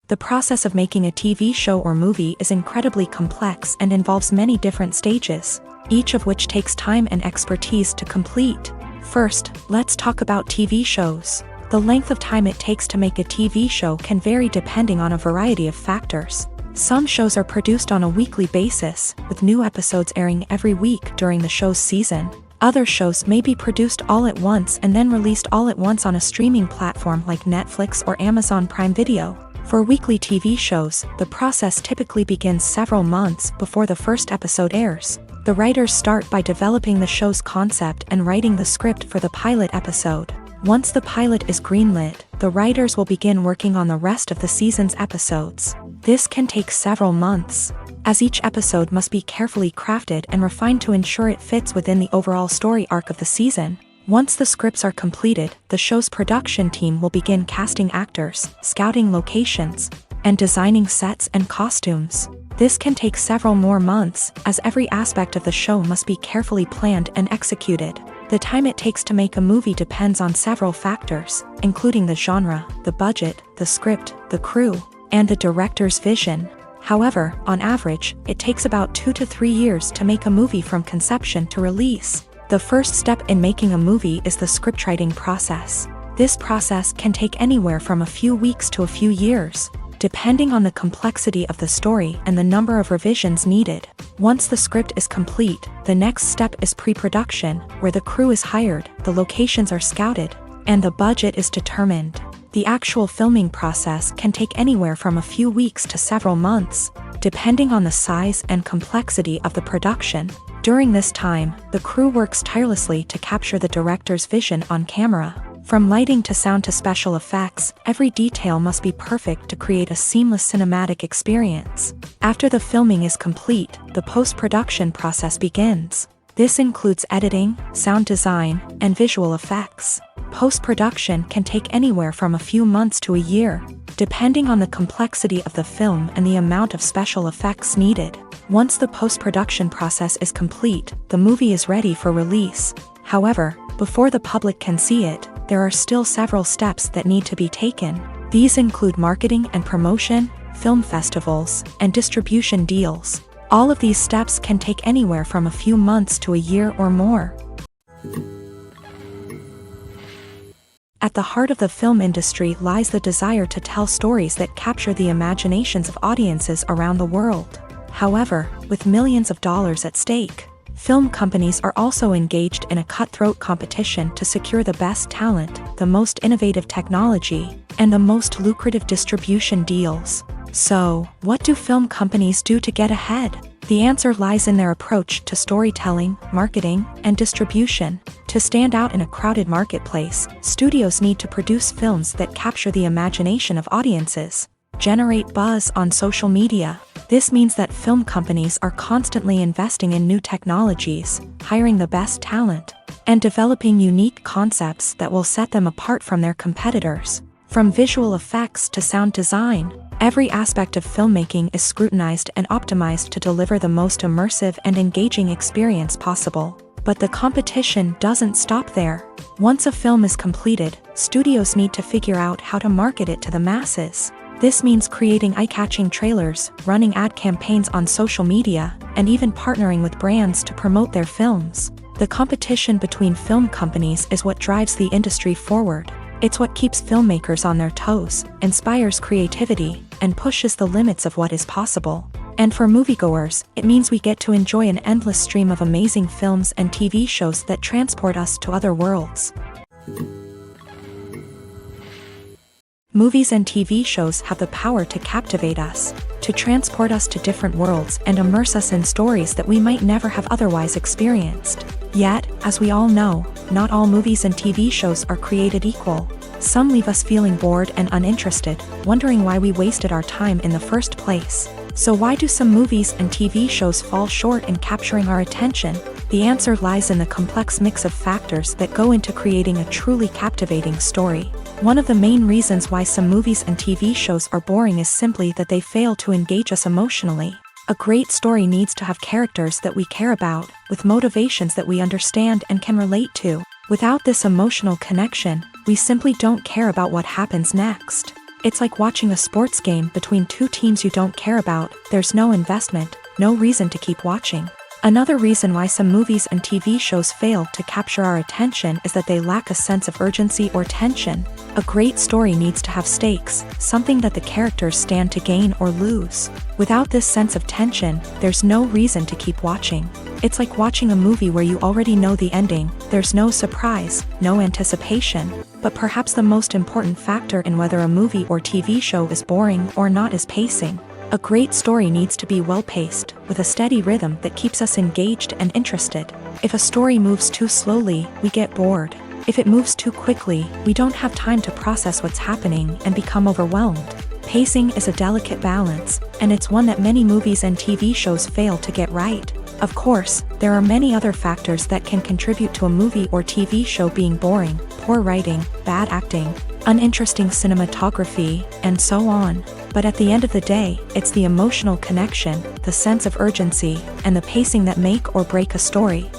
The process of making a TV show or movie is incredibly complex and involves many different stages, each of which takes time and expertise to complete. First, let's talk about TV shows. The length of time it takes to make a TV show can vary depending on a variety of factors. Some shows are produced on a weekly basis, with new episodes airing every week during the show's season. Other shows may be produced all at once and then released all at once on a streaming platform like Netflix or Amazon Prime Video. For weekly TV shows, the process typically begins several months before the first episode airs. The writers start by developing the show's concept and writing the script for the pilot episode. Once the pilot is greenlit, the writers will begin working on the rest of the season's episodes. This can take several months, as each episode must be carefully crafted and refined to ensure it fits within the overall story arc of the season. Once the scripts are completed, the show's production team will begin casting actors, scouting locations, and designing sets and costumes. This can take several more months, as every aspect of the show must be carefully planned and executed. The time it takes to make a movie depends on several factors, including the genre, the budget, the script, the crew, and the director's vision. However, on average, it takes about 2 to 3 years to make a movie from conception to release. The first step in making a movie is the scriptwriting process. This process can take anywhere from a few weeks to a few years, depending on the complexity of the story and the number of revisions needed. Once the script is complete, the next step is pre-production, where the crew is hired, the locations are scouted, and the budget is determined. The actual filming process can take anywhere from a few weeks to several months, depending on the size and complexity of the production. During this time, the crew works tirelessly to capture the director's vision on camera. From lighting to sound to special effects, every detail must be perfect to create a seamless cinematic experience. After the filming is complete, the post-production process begins. This includes editing, sound design, and visual effects. Post-production can take anywhere from a few months to a year, depending on the complexity of the film and the amount of special effects needed. Once the post-production process is complete, the movie is ready for release. However, before the public can see it, there are still several steps that need to be taken. These include marketing and promotion, film festivals, and distribution deals. All of these steps can take anywhere from a few months to a year or more. At the heart of the film industry lies the desire to tell stories that capture the imaginations of audiences around the world. However, with millions of dollars at stake, film companies are also engaged in a cutthroat competition to secure the best talent, the most innovative technology, and the most lucrative distribution deals. So, what do film companies do to get ahead? The answer lies in their approach to storytelling, marketing, and distribution. To stand out in a crowded marketplace, studios need to produce films that capture the imagination of audiences, generate buzz on social media. This means that film companies are constantly investing in new technologies, hiring the best talent, and developing unique concepts that will set them apart from their competitors. From visual effects to sound design, every aspect of filmmaking is scrutinized and optimized to deliver the most immersive and engaging experience possible. But the competition doesn't stop there. Once a film is completed, studios need to figure out how to market it to the masses. This means creating eye-catching trailers, running ad campaigns on social media, and even partnering with brands to promote their films. The competition between film companies is what drives the industry forward. It's what keeps filmmakers on their toes, inspires creativity, and pushes the limits of what is possible. And for moviegoers, it means we get to enjoy an endless stream of amazing films and TV shows that transport us to other worlds. Movies and TV shows have the power to captivate us, to transport us to different worlds and immerse us in stories that we might never have otherwise experienced. Yet, as we all know, not all movies and TV shows are created equal. Some leave us feeling bored and uninterested, wondering why we wasted our time in the first place. So why do some movies and TV shows fall short in capturing our attention? The answer lies in the complex mix of factors that go into creating a truly captivating story. One of the main reasons why some movies and TV shows are boring is simply that they fail to engage us emotionally. A great story needs to have characters that we care about, with motivations that we understand and can relate to. Without this emotional connection, we simply don't care about what happens next. It's like watching a sports game between two teams you don't care about. There's no investment, no reason to keep watching. Another reason why some movies and TV shows fail to capture our attention is that they lack a sense of urgency or tension. A great story needs to have stakes, something that the characters stand to gain or lose. Without this sense of tension, there's no reason to keep watching. It's like watching a movie where you already know the ending. There's no surprise, no anticipation. But perhaps the most important factor in whether a movie or TV show is boring or not is pacing. A great story needs to be well-paced, with a steady rhythm that keeps us engaged and interested. If a story moves too slowly, we get bored. If it moves too quickly, we don't have time to process what's happening and become overwhelmed. Pacing is a delicate balance, and it's one that many movies and TV shows fail to get right. Of course, there are many other factors that can contribute to a movie or TV show being boring: poor writing, bad acting, uninteresting cinematography, and so on. But at the end of the day, it's the emotional connection, the sense of urgency, and the pacing that make or break a story.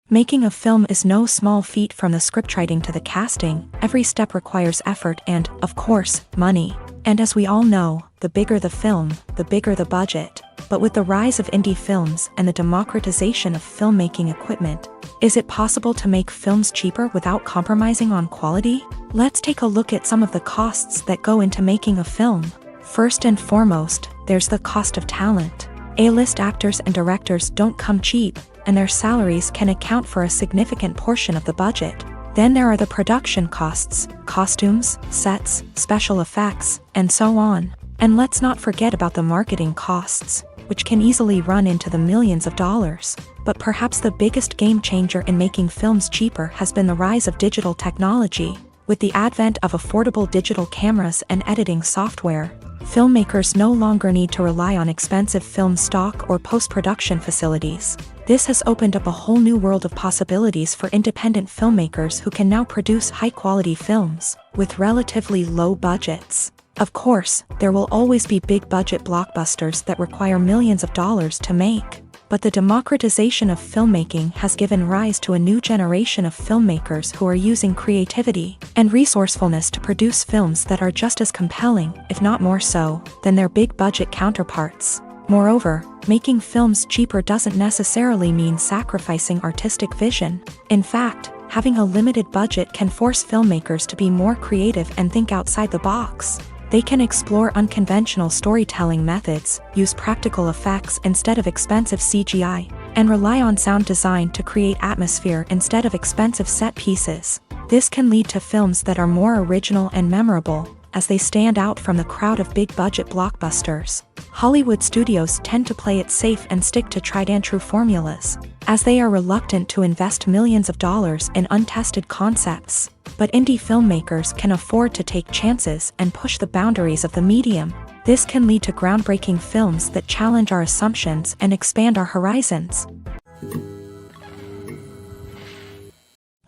Making a film is no small feat. From the scriptwriting to the casting, every step requires effort and, of course, money. And as we all know, the bigger the film, the bigger the budget. But with the rise of indie films and the democratization of filmmaking equipment, is it possible to make films cheaper without compromising on quality? Let's take a look at some of the costs that go into making a film. First and foremost, there's the cost of talent. A-list actors and directors don't come cheap, and their salaries can account for a significant portion of the budget. Then there are the production costs: costumes, sets, special effects, and so on. And let's not forget about the marketing costs, which can easily run into the millions of dollars. But perhaps the biggest game changer in making films cheaper has been the rise of digital technology. With the advent of affordable digital cameras and editing software, filmmakers no longer need to rely on expensive film stock or post-production facilities. This has opened up a whole new world of possibilities for independent filmmakers who can now produce high-quality films with relatively low budgets. Of course, there will always be big-budget blockbusters that require millions of dollars to make. But the democratization of filmmaking has given rise to a new generation of filmmakers who are using creativity and resourcefulness to produce films that are just as compelling, if not more so, than their big-budget counterparts. Moreover, making films cheaper doesn't necessarily mean sacrificing artistic vision. In fact, having a limited budget can force filmmakers to be more creative and think outside the box. They can explore unconventional storytelling methods, use practical effects instead of expensive CGI, and rely on sound design to create atmosphere instead of expensive set pieces. This can lead to films that are more original and memorable, as they stand out from the crowd of big-budget blockbusters. Hollywood studios tend to play it safe and stick to tried-and-true formulas, as they are reluctant to invest millions of dollars in untested concepts. But indie filmmakers can afford to take chances and push the boundaries of the medium. This can lead to groundbreaking films that challenge our assumptions and expand our horizons.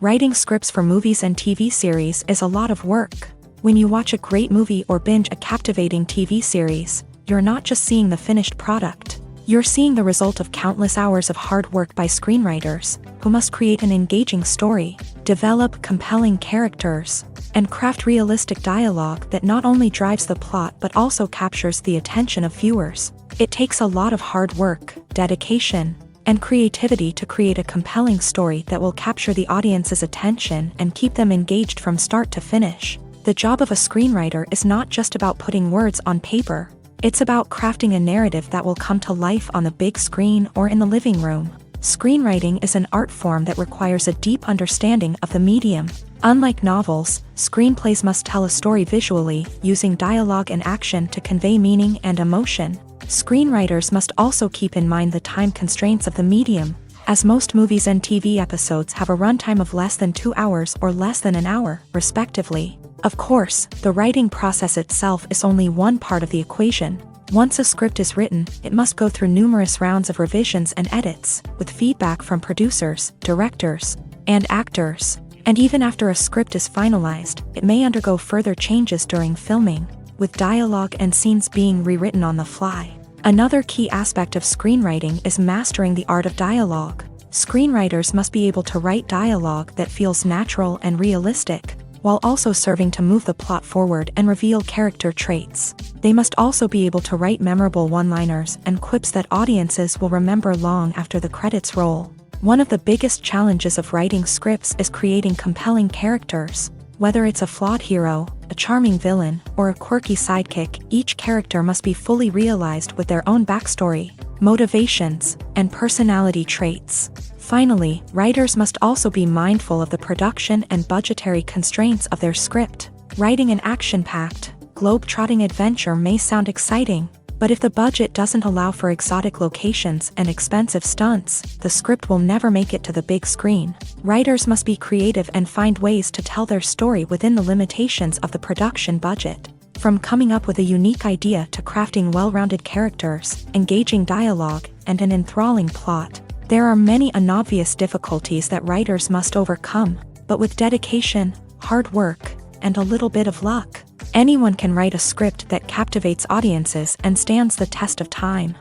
Writing scripts for movies and TV series is a lot of work. When you watch a great movie or binge a captivating TV series, you're not just seeing the finished product. You're seeing the result of countless hours of hard work by screenwriters, who must create an engaging story, develop compelling characters, and craft realistic dialogue that not only drives the plot but also captures the attention of viewers. It takes a lot of hard work, dedication, and creativity to create a compelling story that will capture the audience's attention and keep them engaged from start to finish. The job of a screenwriter is not just about putting words on paper. It's about crafting a narrative that will come to life on the big screen or in the living room. Screenwriting is an art form that requires a deep understanding of the medium. Unlike novels, screenplays must tell a story visually, using dialogue and action to convey meaning and emotion. Screenwriters must also keep in mind the time constraints of the medium, as most movies and TV episodes have a runtime of less than 2 hours or less than an hour, respectively. Of course, the writing process itself is only one part of the equation. Once a script is written, it must go through numerous rounds of revisions and edits, with feedback from producers, directors, and actors. And even after a script is finalized, it may undergo further changes during filming, with dialogue and scenes being rewritten on the fly. Another key aspect of screenwriting is mastering the art of dialogue. Screenwriters must be able to write dialogue that feels natural and realistic, while also serving to move the plot forward and reveal character traits. They must also be able to write memorable one-liners and quips that audiences will remember long after the credits roll. One of the biggest challenges of writing scripts is creating compelling characters. Whether it's a flawed hero, a charming villain, or a quirky sidekick, each character must be fully realized with their own backstory, motivations, and personality traits. Finally, writers must also be mindful of the production and budgetary constraints of their script. Writing an action-packed, globe-trotting adventure may sound exciting, but if the budget doesn't allow for exotic locations and expensive stunts, the script will never make it to the big screen. Writers must be creative and find ways to tell their story within the limitations of the production budget. From coming up with a unique idea to crafting well-rounded characters, engaging dialogue, and an enthralling plot, there are many unobvious difficulties that writers must overcome, but with dedication, hard work, and a little bit of luck, anyone can write a script that captivates audiences and stands the test of time.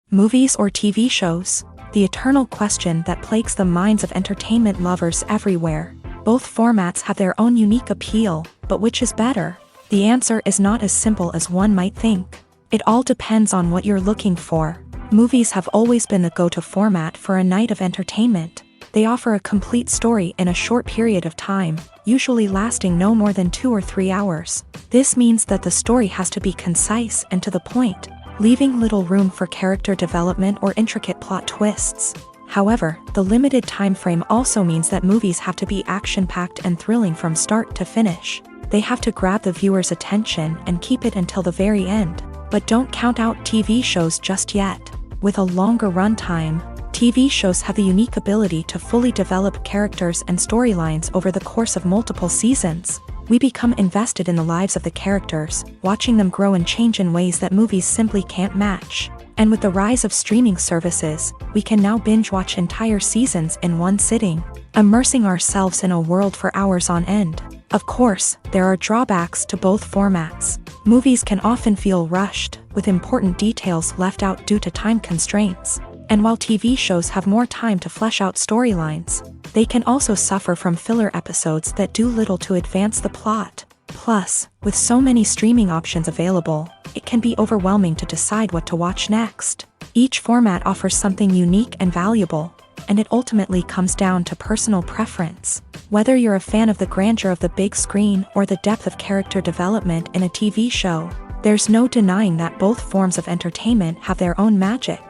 Movies or TV shows? The eternal question that plagues the minds of entertainment lovers everywhere. Both formats have their own unique appeal, but which is better? The answer is not as simple as one might think. It all depends on what you're looking for. Movies have always been the go-to format for a night of entertainment. They offer a complete story in a short period of time, usually lasting no more than 2 or 3 hours. This means that the story has to be concise and to the point, leaving little room for character development or intricate plot twists. However, the limited time frame also means that movies have to be action-packed and thrilling from start to finish. They have to grab the viewer's attention and keep it until the very end. But don't count out TV shows just yet. With a longer runtime, TV shows have the unique ability to fully develop characters and storylines over the course of multiple seasons. We become invested in the lives of the characters, watching them grow and change in ways that movies simply can't match. And with the rise of streaming services, we can now binge-watch entire seasons in one sitting, immersing ourselves in a world for hours on end. Of course, there are drawbacks to both formats. Movies can often feel rushed, with important details left out due to time constraints. And while TV shows have more time to flesh out storylines, they can also suffer from filler episodes that do little to advance the plot. Plus, with so many streaming options available, it can be overwhelming to decide what to watch next. Each format offers something unique and valuable, and it ultimately comes down to personal preference. Whether you're a fan of the grandeur of the big screen or the depth of character development in a TV show, there's no denying that both forms of entertainment have their own magic.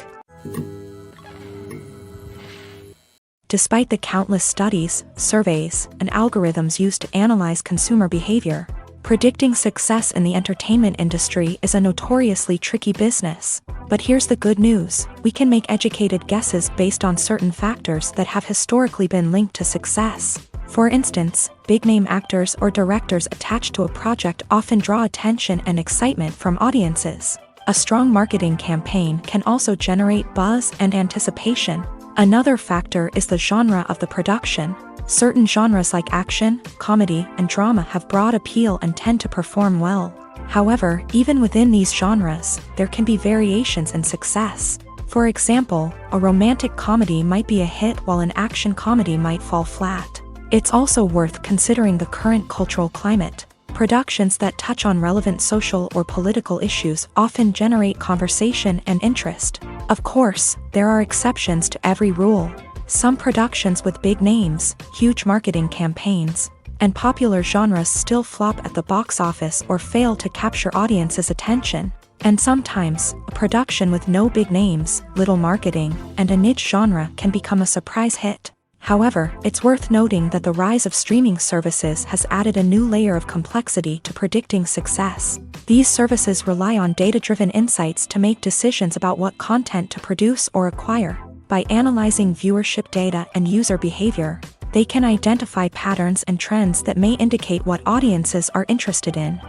Despite the countless studies, surveys, and algorithms used to analyze consumer behavior, predicting success in the entertainment industry is a notoriously tricky business. But here's the good news: we can make educated guesses based on certain factors that have historically been linked to success. For instance, big-name actors or directors attached to a project often draw attention and excitement from audiences. A strong marketing campaign can also generate buzz and anticipation. Another factor is the genre of the production. Certain genres like action, comedy, and drama have broad appeal and tend to perform well. However, even within these genres, there can be variations in success. For example, a romantic comedy might be a hit while an action comedy might fall flat. It's also worth considering the current cultural climate. Productions that touch on relevant social or political issues often generate conversation and interest. Of course, there are exceptions to every rule. Some productions with big names, huge marketing campaigns, and popular genres still flop at the box office or fail to capture audiences' attention. And sometimes, a production with no big names, little marketing, and a niche genre can become a surprise hit. However, it's worth noting that the rise of streaming services has added a new layer of complexity to predicting success. These services rely on data-driven insights to make decisions about what content to produce or acquire. By analyzing viewership data and user behavior, they can identify patterns and trends that may indicate what audiences are interested in.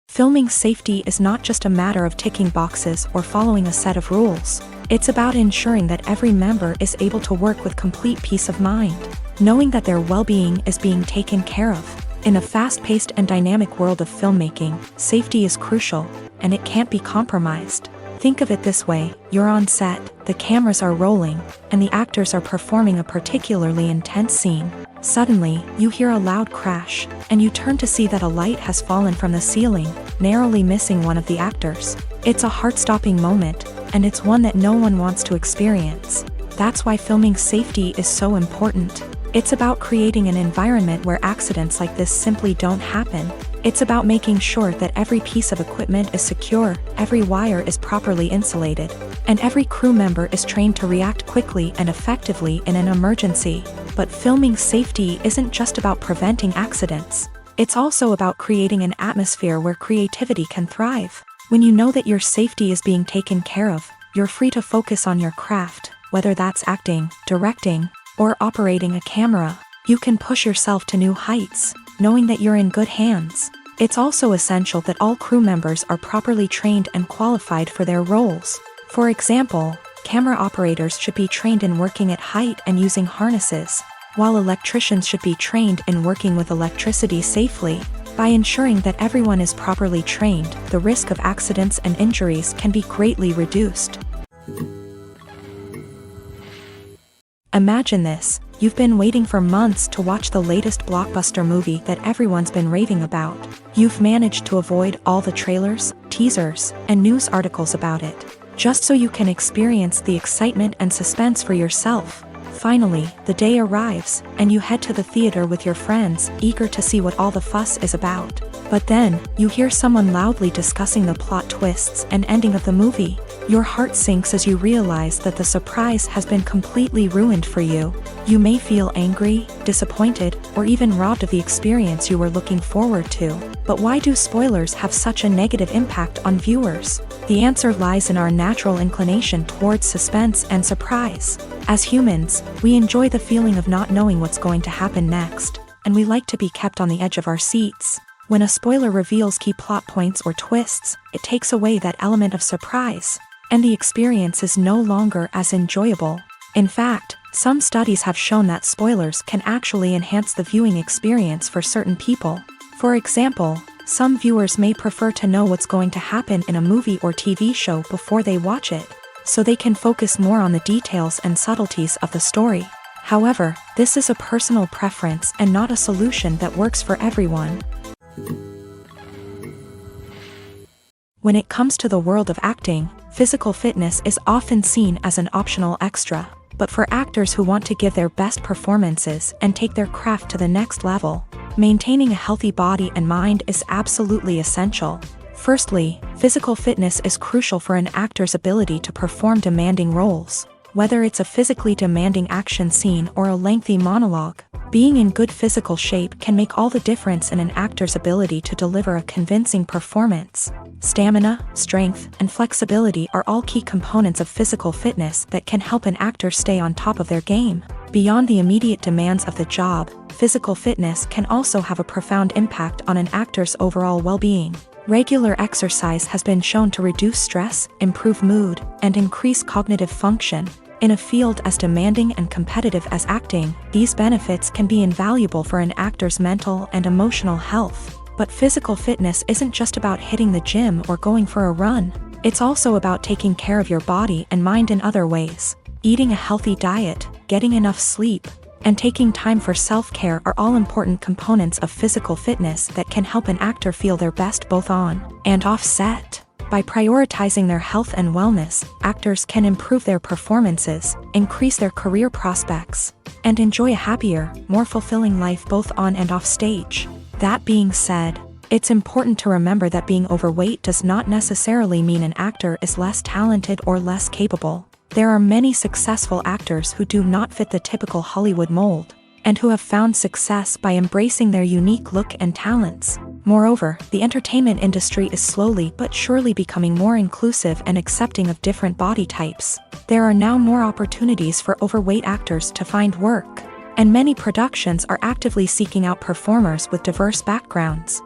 Filming safety is not just a matter of ticking boxes or following a set of rules. It's about ensuring that every member is able to work with complete peace of mind, knowing that their well-being is being taken care of. In a fast-paced and dynamic world of filmmaking, safety is crucial, and it can't be compromised. Think of it this way: you're on set, the cameras are rolling, and the actors are performing a particularly intense scene. Suddenly, you hear a loud crash, and you turn to see that a light has fallen from the ceiling, narrowly missing one of the actors. It's a heart-stopping moment, and it's one that no one wants to experience. That's why filming safety is so important. It's about creating an environment where accidents like this simply don't happen. It's about making sure that every piece of equipment is secure, every wire is properly insulated, and every crew member is trained to react quickly and effectively in an emergency. But filming safety isn't just about preventing accidents. It's also about creating an atmosphere where creativity can thrive. When you know that your safety is being taken care of, you're free to focus on your craft, whether that's acting, directing, or operating a camera. You can push yourself to new heights, knowing that you're in good hands. It's also essential that all crew members are properly trained and qualified for their roles. For example, camera operators should be trained in working at height and using harnesses, while electricians should be trained in working with electricity safely. By ensuring that everyone is properly trained, the risk of accidents and injuries can be greatly reduced. Imagine this: you've been waiting for months to watch the latest blockbuster movie that everyone's been raving about. You've managed to avoid all the trailers, teasers, and news articles about it, just so you can experience the excitement and suspense for yourself. Finally, the day arrives, and you head to the theater with your friends, eager to see what all the fuss is about. But then, you hear someone loudly discussing the plot twists and ending of the movie. Your heart sinks as you realize that the surprise has been completely ruined for you. You may feel angry, disappointed, or even robbed of the experience you were looking forward to. But why do spoilers have such a negative impact on viewers? The answer lies in our natural inclination towards suspense and surprise. As humans, we enjoy the feeling of not knowing what's going to happen next, and we like to be kept on the edge of our seats. When a spoiler reveals key plot points or twists, it takes away that element of surprise, and the experience is no longer as enjoyable. In fact, some studies have shown that spoilers can actually enhance the viewing experience for certain people. For example, some viewers may prefer to know what's going to happen in a movie or TV show before they watch it, so they can focus more on the details and subtleties of the story. However, this is a personal preference and not a solution that works for everyone. When it comes to the world of acting, physical fitness is often seen as an optional extra. But for actors who want to give their best performances and take their craft to the next level, maintaining a healthy body and mind is absolutely essential. Firstly, physical fitness is crucial for an actor's ability to perform demanding roles. Whether it's a physically demanding action scene or a lengthy monologue, being in good physical shape can make all the difference in an actor's ability to deliver a convincing performance. Stamina, strength, and flexibility are all key components of physical fitness that can help an actor stay on top of their game. Beyond the immediate demands of the job, physical fitness can also have a profound impact on an actor's overall well-being. Regular exercise has been shown to reduce stress, improve mood, and increase cognitive function. In a field as demanding and competitive as acting, these benefits can be invaluable for an actor's mental and emotional health. But physical fitness isn't just about hitting the gym or going for a run. It's also about taking care of your body and mind in other ways. Eating a healthy diet, getting enough sleep, and taking time for self-care are all important components of physical fitness that can help an actor feel their best both on and off set. By prioritizing their health and wellness, actors can improve their performances, increase their career prospects, and enjoy a happier, more fulfilling life both on and off stage. That being said, it's important to remember that being overweight does not necessarily mean an actor is less talented or less capable. There are many successful actors who do not fit the typical Hollywood mold, and who have found success by embracing their unique look and talents. Moreover, the entertainment industry is slowly but surely becoming more inclusive and accepting of different body types. There are now more opportunities for overweight actors to find work, and many productions are actively seeking out performers with diverse backgrounds.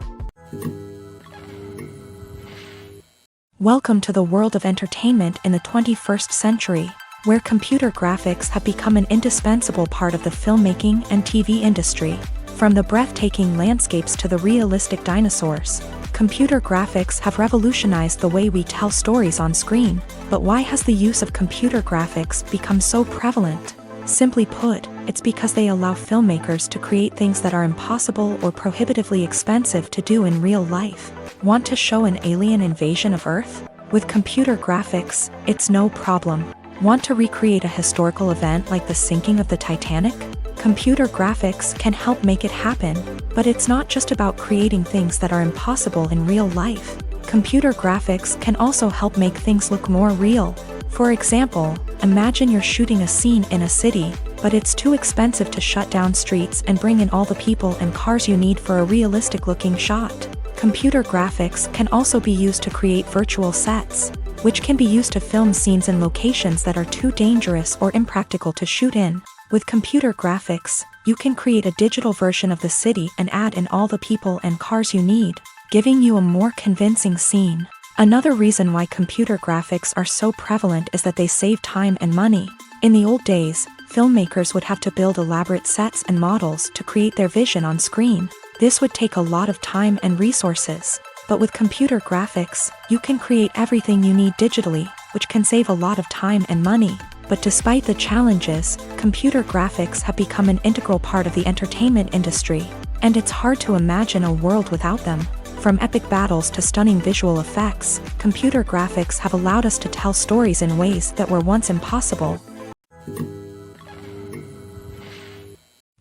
Welcome to the world of entertainment in the 21st century, where computer graphics have become an indispensable part of the filmmaking and TV industry. From the breathtaking landscapes to the realistic dinosaurs, computer graphics have revolutionized the way we tell stories on screen. But why has the use of computer graphics become so prevalent? Simply put, it's because they allow filmmakers to create things that are impossible or prohibitively expensive to do in real life. Want to show an alien invasion of Earth? With computer graphics, it's no problem. Want to recreate a historical event like the sinking of the Titanic? Computer graphics can help make it happen, but it's not just about creating things that are impossible in real life. Computer graphics can also help make things look more real. For example, imagine you're shooting a scene in a city, but it's too expensive to shut down streets and bring in all the people and cars you need for a realistic-looking shot. Computer graphics can also be used to create virtual sets, which can be used to film scenes in locations that are too dangerous or impractical to shoot in. With computer graphics, you can create a digital version of the city and add in all the people and cars you need, giving you a more convincing scene. Another reason why computer graphics are so prevalent is that they save time and money. In the old days, filmmakers would have to build elaborate sets and models to create their vision on screen. This would take a lot of time and resources. But with computer graphics, you can create everything you need digitally, which can save a lot of time and money. But despite the challenges, computer graphics have become an integral part of the entertainment industry, and it's hard to imagine a world without them. From epic battles to stunning visual effects, computer graphics have allowed us to tell stories in ways that were once impossible.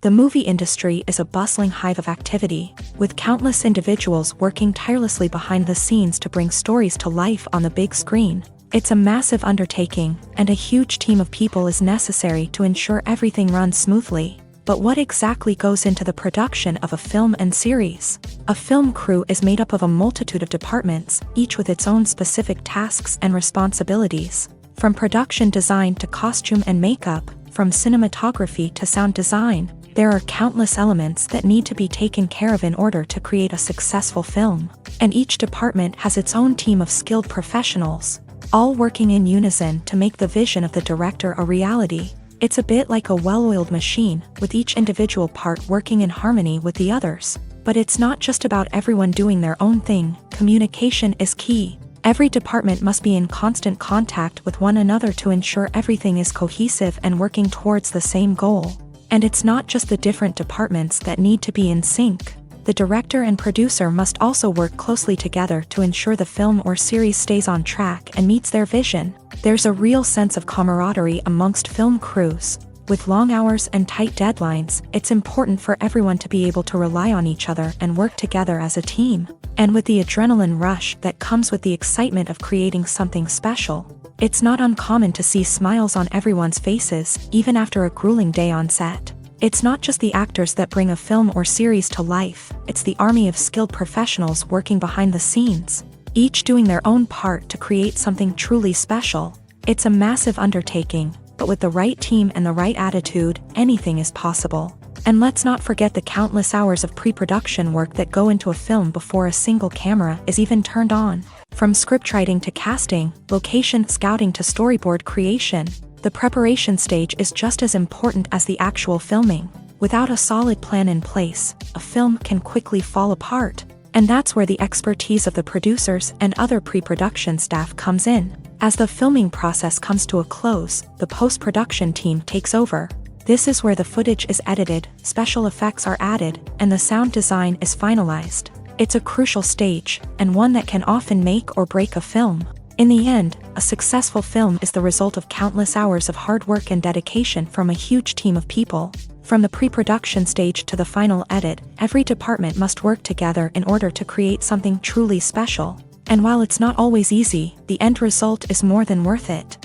The movie industry is a bustling hive of activity, with countless individuals working tirelessly behind the scenes to bring stories to life on the big screen. It's a massive undertaking, and a huge team of people is necessary to ensure everything runs smoothly. But what exactly goes into the production of a film and series? A film crew is made up of a multitude of departments, each with its own specific tasks and responsibilities. From production design to costume and makeup, from cinematography to sound design, there are countless elements that need to be taken care of in order to create a successful film. And each department has its own team of skilled professionals, all working in unison to make the vision of the director a reality. It's a bit like a well-oiled machine, with each individual part working in harmony with the others. But it's not just about everyone doing their own thing. Communication is key. Every department must be in constant contact with one another to ensure everything is cohesive and working towards the same goal. And it's not just the different departments that need to be in sync. The director and producer must also work closely together to ensure the film or series stays on track and meets their vision. There's a real sense of camaraderie amongst film crews. With long hours and tight deadlines, it's important for everyone to be able to rely on each other and work together as a team. And with the adrenaline rush that comes with the excitement of creating something special, it's not uncommon to see smiles on everyone's faces, even after a grueling day on set. It's not just the actors that bring a film or series to life, it's the army of skilled professionals working behind the scenes, each doing their own part to create something truly special. It's a massive undertaking, but with the right team and the right attitude, anything is possible. And let's not forget the countless hours of pre-production work that go into a film before a single camera is even turned on. From scriptwriting to casting, location scouting to storyboard creation, the preparation stage is just as important as the actual filming. Without a solid plan in place, a film can quickly fall apart. And that's where the expertise of the producers and other pre-production staff comes in. As the filming process comes to a close, the post-production team takes over. This is where the footage is edited, special effects are added, and the sound design is finalized. It's a crucial stage, and one that can often make or break a film. In the end, a successful film is the result of countless hours of hard work and dedication from a huge team of people. From the pre-production stage to the final edit, every department must work together in order to create something truly special. And while it's not always easy, the end result is more than worth it.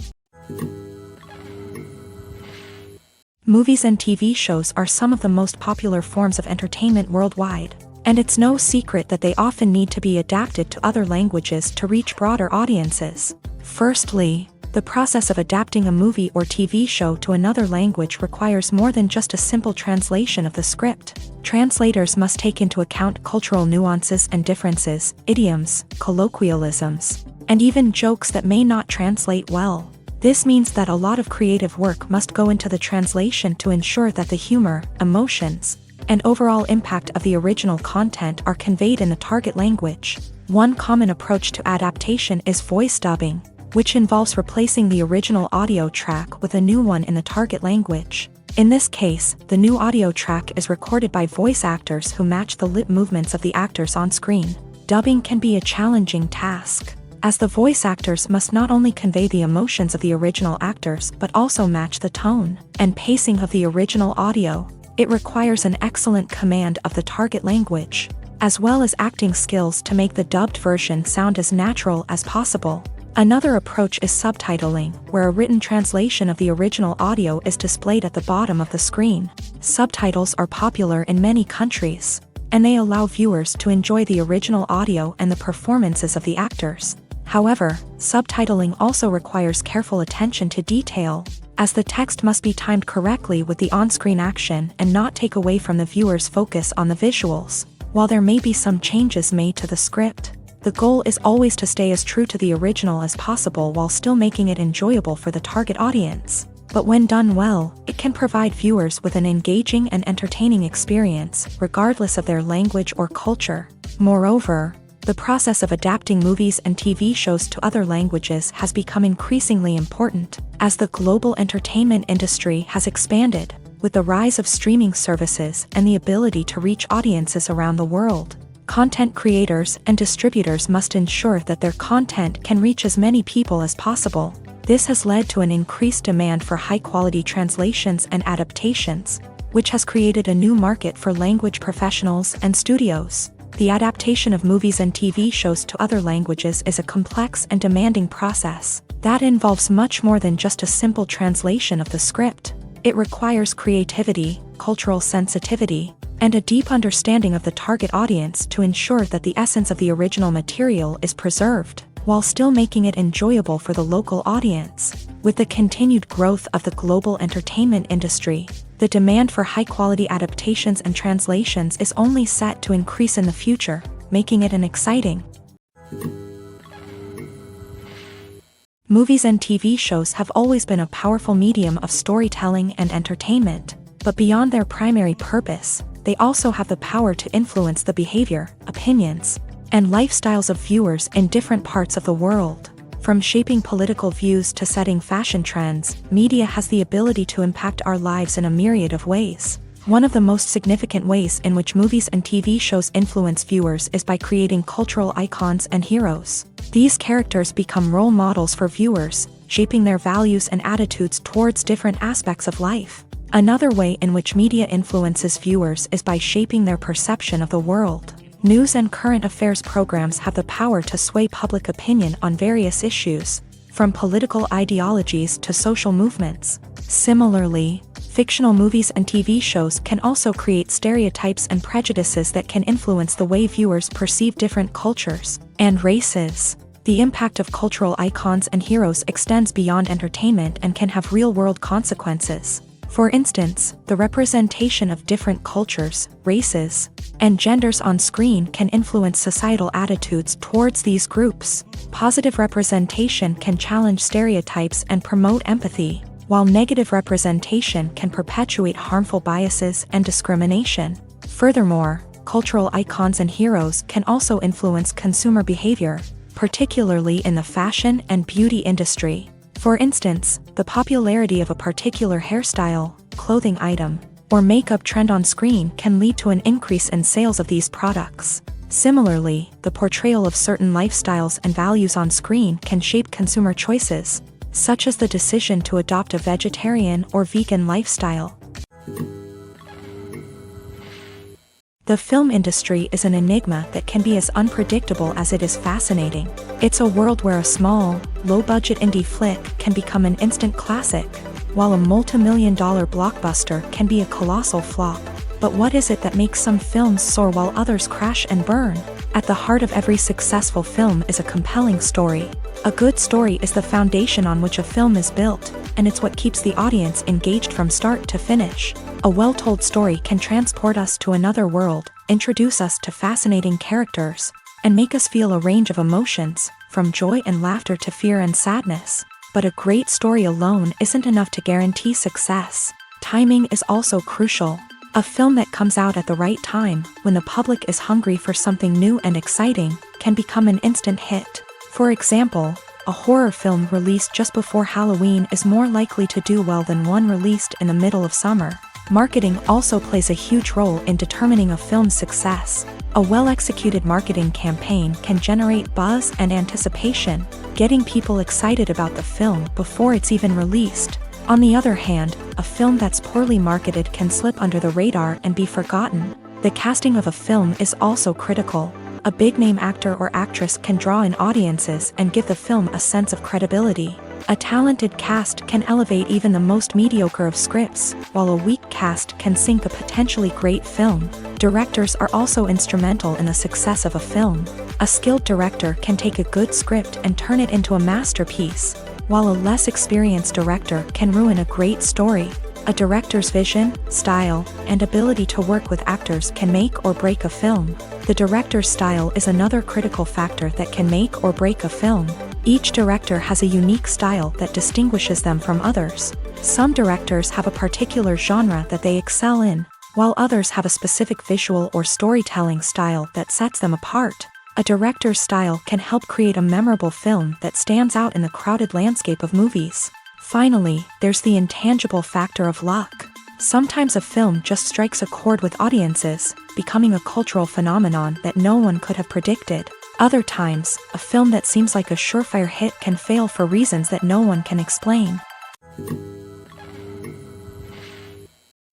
Movies and TV shows are some of the most popular forms of entertainment worldwide. And it's no secret that they often need to be adapted to other languages to reach broader audiences. Firstly, The process of adapting a movie or TV show to another language requires more than just a simple translation of the script. Translators must take into account cultural nuances and differences, idioms, colloquialisms, and even jokes that may not translate well. This means that a lot of creative work must go into the translation to ensure that the humor, emotions, and overall impact of the original content are conveyed in the target language. One common approach to adaptation is voice dubbing, which involves replacing the original audio track with a new one in the target language. In this case, the new audio track is recorded by voice actors who match the lip movements of the actors on screen. Dubbing can be a challenging task, as the voice actors must not only convey the emotions of the original actors but also match the tone and pacing of the original audio. It requires an excellent command of the target language, as well as acting skills to make the dubbed version sound as natural as possible. Another approach is subtitling, where a written translation of the original audio is displayed at the bottom of the screen. Subtitles are popular in many countries, and they allow viewers to enjoy the original audio and the performances of the actors. However, subtitling also requires careful attention to detail, as the text must be timed correctly with the on-screen action and not take away from the viewer's focus on the visuals. While there may be some changes made to the script, the goal is always to stay as true to the original as possible while still making it enjoyable for the target audience. But when done well, it can provide viewers with an engaging and entertaining experience, regardless of their language or culture. Moreover, the process of adapting movies and TV shows to other languages has become increasingly important, as the global entertainment industry has expanded, with the rise of streaming services and the ability to reach audiences around the world. Content creators and distributors must ensure that their content can reach as many people as possible. This has led to an increased demand for high-quality translations and adaptations, which has created a new market for language professionals and studios. The adaptation of movies and TV shows to other languages is a complex and demanding process that involves much more than just a simple translation of the script. It requires creativity, cultural sensitivity, and a deep understanding of the target audience to ensure that the essence of the original material is preserved, while still making it enjoyable for the local audience. With the continued growth of the global entertainment industry, the demand for high-quality adaptations and translations is only set to increase in the future, making it an exciting. Movies and TV shows have always been a powerful medium of storytelling and entertainment, but beyond their primary purpose, they also have the power to influence the behavior, opinions, and lifestyles of viewers in different parts of the world. From shaping political views to setting fashion trends, media has the ability to impact our lives in a myriad of ways. One of the most significant ways in which movies and TV shows influence viewers is by creating cultural icons and heroes. These characters become role models for viewers, shaping their values and attitudes towards different aspects of life. Another way in which media influences viewers is by shaping their perception of the world. News and current affairs programs have the power to sway public opinion on various issues, from political ideologies to social movements. Similarly, fictional movies and TV shows can also create stereotypes and prejudices that can influence the way viewers perceive different cultures and races. The impact of cultural icons and heroes extends beyond entertainment and can have real-world consequences. For instance, the representation of different cultures, races, and genders on screen can influence societal attitudes towards these groups. Positive representation can challenge stereotypes and promote empathy, while negative representation can perpetuate harmful biases and discrimination. Furthermore, cultural icons and heroes can also influence consumer behavior, particularly in the fashion and beauty industry. For instance, the popularity of a particular hairstyle, clothing item, or makeup trend on screen can lead to an increase in sales of these products. Similarly, the portrayal of certain lifestyles and values on screen can shape consumer choices, such as the decision to adopt a vegetarian or vegan lifestyle. The film industry is an enigma that can be as unpredictable as it is fascinating. It's a world where a small, low-budget indie flick can become an instant classic, while a multi-million-dollar blockbuster can be a colossal flop. But what is it that makes some films soar while others crash and burn? At the heart of every successful film is a compelling story. A good story is the foundation on which a film is built, and it's what keeps the audience engaged from start to finish. A well-told story can transport us to another world, introduce us to fascinating characters, and make us feel a range of emotions, from joy and laughter to fear and sadness. But a great story alone isn't enough to guarantee success. Timing is also crucial. A film that comes out at the right time, when the public is hungry for something new and exciting, can become an instant hit. For example, a horror film released just before Halloween is more likely to do well than one released in the middle of summer. Marketing also plays a huge role in determining a film's success. A well-executed marketing campaign can generate buzz and anticipation, getting people excited about the film before it's even released. On the other hand, a film that's poorly marketed can slip under the radar and be forgotten. The casting of a film is also critical. A big-name actor or actress can draw in audiences and give the film a sense of credibility. A talented cast can elevate even the most mediocre of scripts, while a weak cast can sink a potentially great film. Directors are also instrumental in the success of a film. A skilled director can take a good script and turn it into a masterpiece, while a less experienced director can ruin a great story. A director's vision, style, and ability to work with actors can make or break a film. The director's style is another critical factor that can make or break a film. Each director has a unique style that distinguishes them from others. Some directors have a particular genre that they excel in, while others have a specific visual or storytelling style that sets them apart. A director's style can help create a memorable film that stands out in the crowded landscape of movies. Finally, there's the intangible factor of luck. Sometimes a film just strikes a chord with audiences, becoming a cultural phenomenon that no one could have predicted. Other times, a film that seems like a surefire hit can fail for reasons that no one can explain.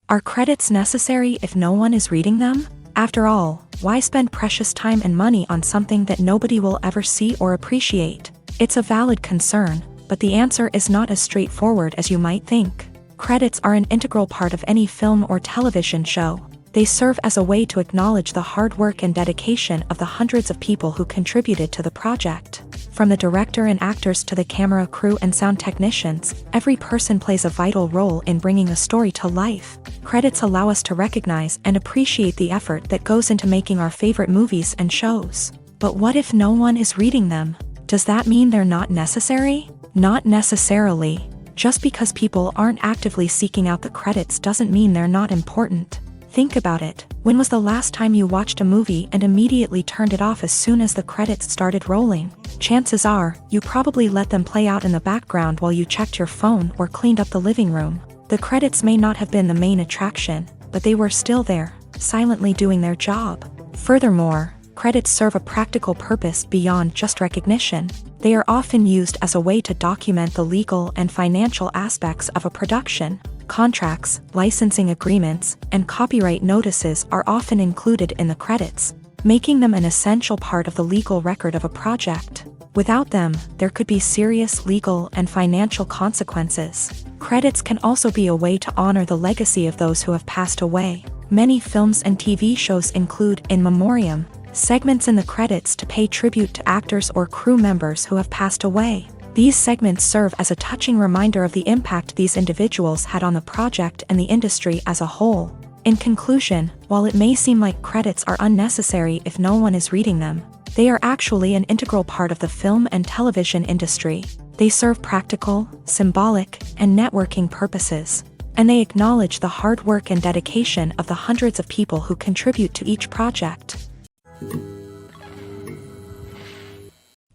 Are credits necessary if no one is reading them? After all, why spend precious time and money on something that nobody will ever see or appreciate? It's a valid concern, but the answer is not as straightforward as you might think. Credits are an integral part of any film or television show. They serve as a way to acknowledge the hard work and dedication of the hundreds of people who contributed to the project. From the director and actors to the camera crew and sound technicians, every person plays a vital role in bringing a story to life. Credits allow us to recognize and appreciate the effort that goes into making our favorite movies and shows. But what if no one is reading them? Does that mean they're not necessary? Not necessarily. Just because people aren't actively seeking out the credits doesn't mean they're not important. Think about it. When was the last time you watched a movie and immediately turned it off as soon as the credits started rolling? Chances are, you probably let them play out in the background while you checked your phone or cleaned up the living room. The credits may not have been the main attraction, but they were still there, silently doing their job. Furthermore, credits serve a practical purpose beyond just recognition. They are often used as a way to document the legal and financial aspects of a production. Contracts, licensing agreements, and copyright notices are often included in the credits, making them an essential part of the legal record of a project. Without them, there could be serious legal and financial consequences. Credits can also be a way to honor the legacy of those who have passed away. Many films and TV shows include in memoriam segments in the credits to pay tribute to actors or crew members who have passed away. These segments serve as a touching reminder of the impact these individuals had on the project and the industry as a whole. In conclusion, while it may seem like credits are unnecessary if no one is reading them, they are actually an integral part of the film and television industry. They serve practical, symbolic, and networking purposes, and they acknowledge the hard work and dedication of the hundreds of people who contribute to each project.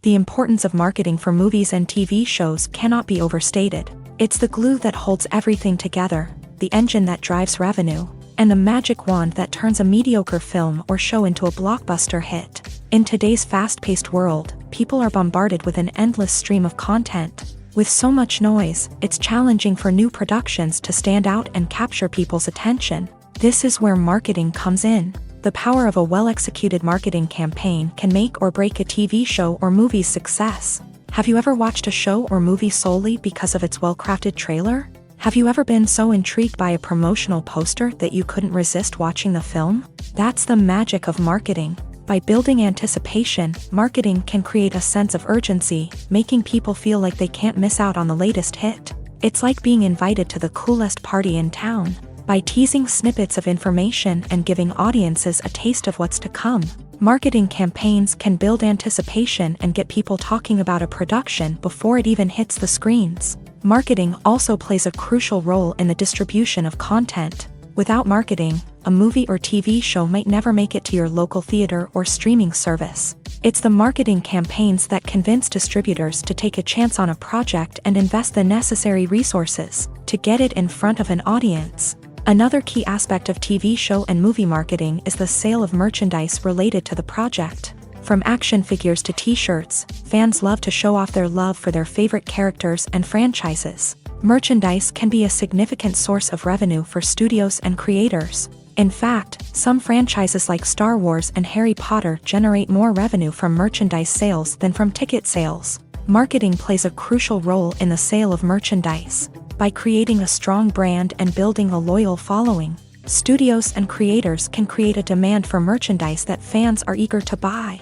The importance of marketing for movies and TV shows cannot be overstated. It's the glue that holds everything together, the engine that drives revenue, and the magic wand that turns a mediocre film or show into a blockbuster hit. In today's fast-paced world, people are bombarded with an endless stream of content. With so much noise, it's challenging for new productions to stand out and capture people's attention. This is where marketing comes in. The power of a well-executed marketing campaign can make or break a TV show or movie's success. Have you ever watched a show or movie solely because of its well-crafted trailer? Have you ever been so intrigued by a promotional poster that you couldn't resist watching the film? That's the magic of marketing. By building anticipation, marketing can create a sense of urgency, making people feel like they can't miss out on the latest hit. It's like being invited to the coolest party in town. By teasing snippets of information and giving audiences a taste of what's to come, marketing campaigns can build anticipation and get people talking about a production before it even hits the screens. Marketing also plays a crucial role in the distribution of content. Without marketing, a movie or TV show might never make it to your local theater or streaming service. It's the marketing campaigns that convince distributors to take a chance on a project and invest the necessary resources to get it in front of an audience. Another key aspect of TV show and movie marketing is the sale of merchandise related to the project. From action figures to t-shirts, fans love to show off their love for their favorite characters and franchises. Merchandise can be a significant source of revenue for studios and creators. In fact, some franchises like Star Wars and Harry Potter generate more revenue from merchandise sales than from ticket sales. Marketing plays a crucial role in the sale of merchandise. By creating a strong brand and building a loyal following, studios and creators can create a demand for merchandise that fans are eager to buy.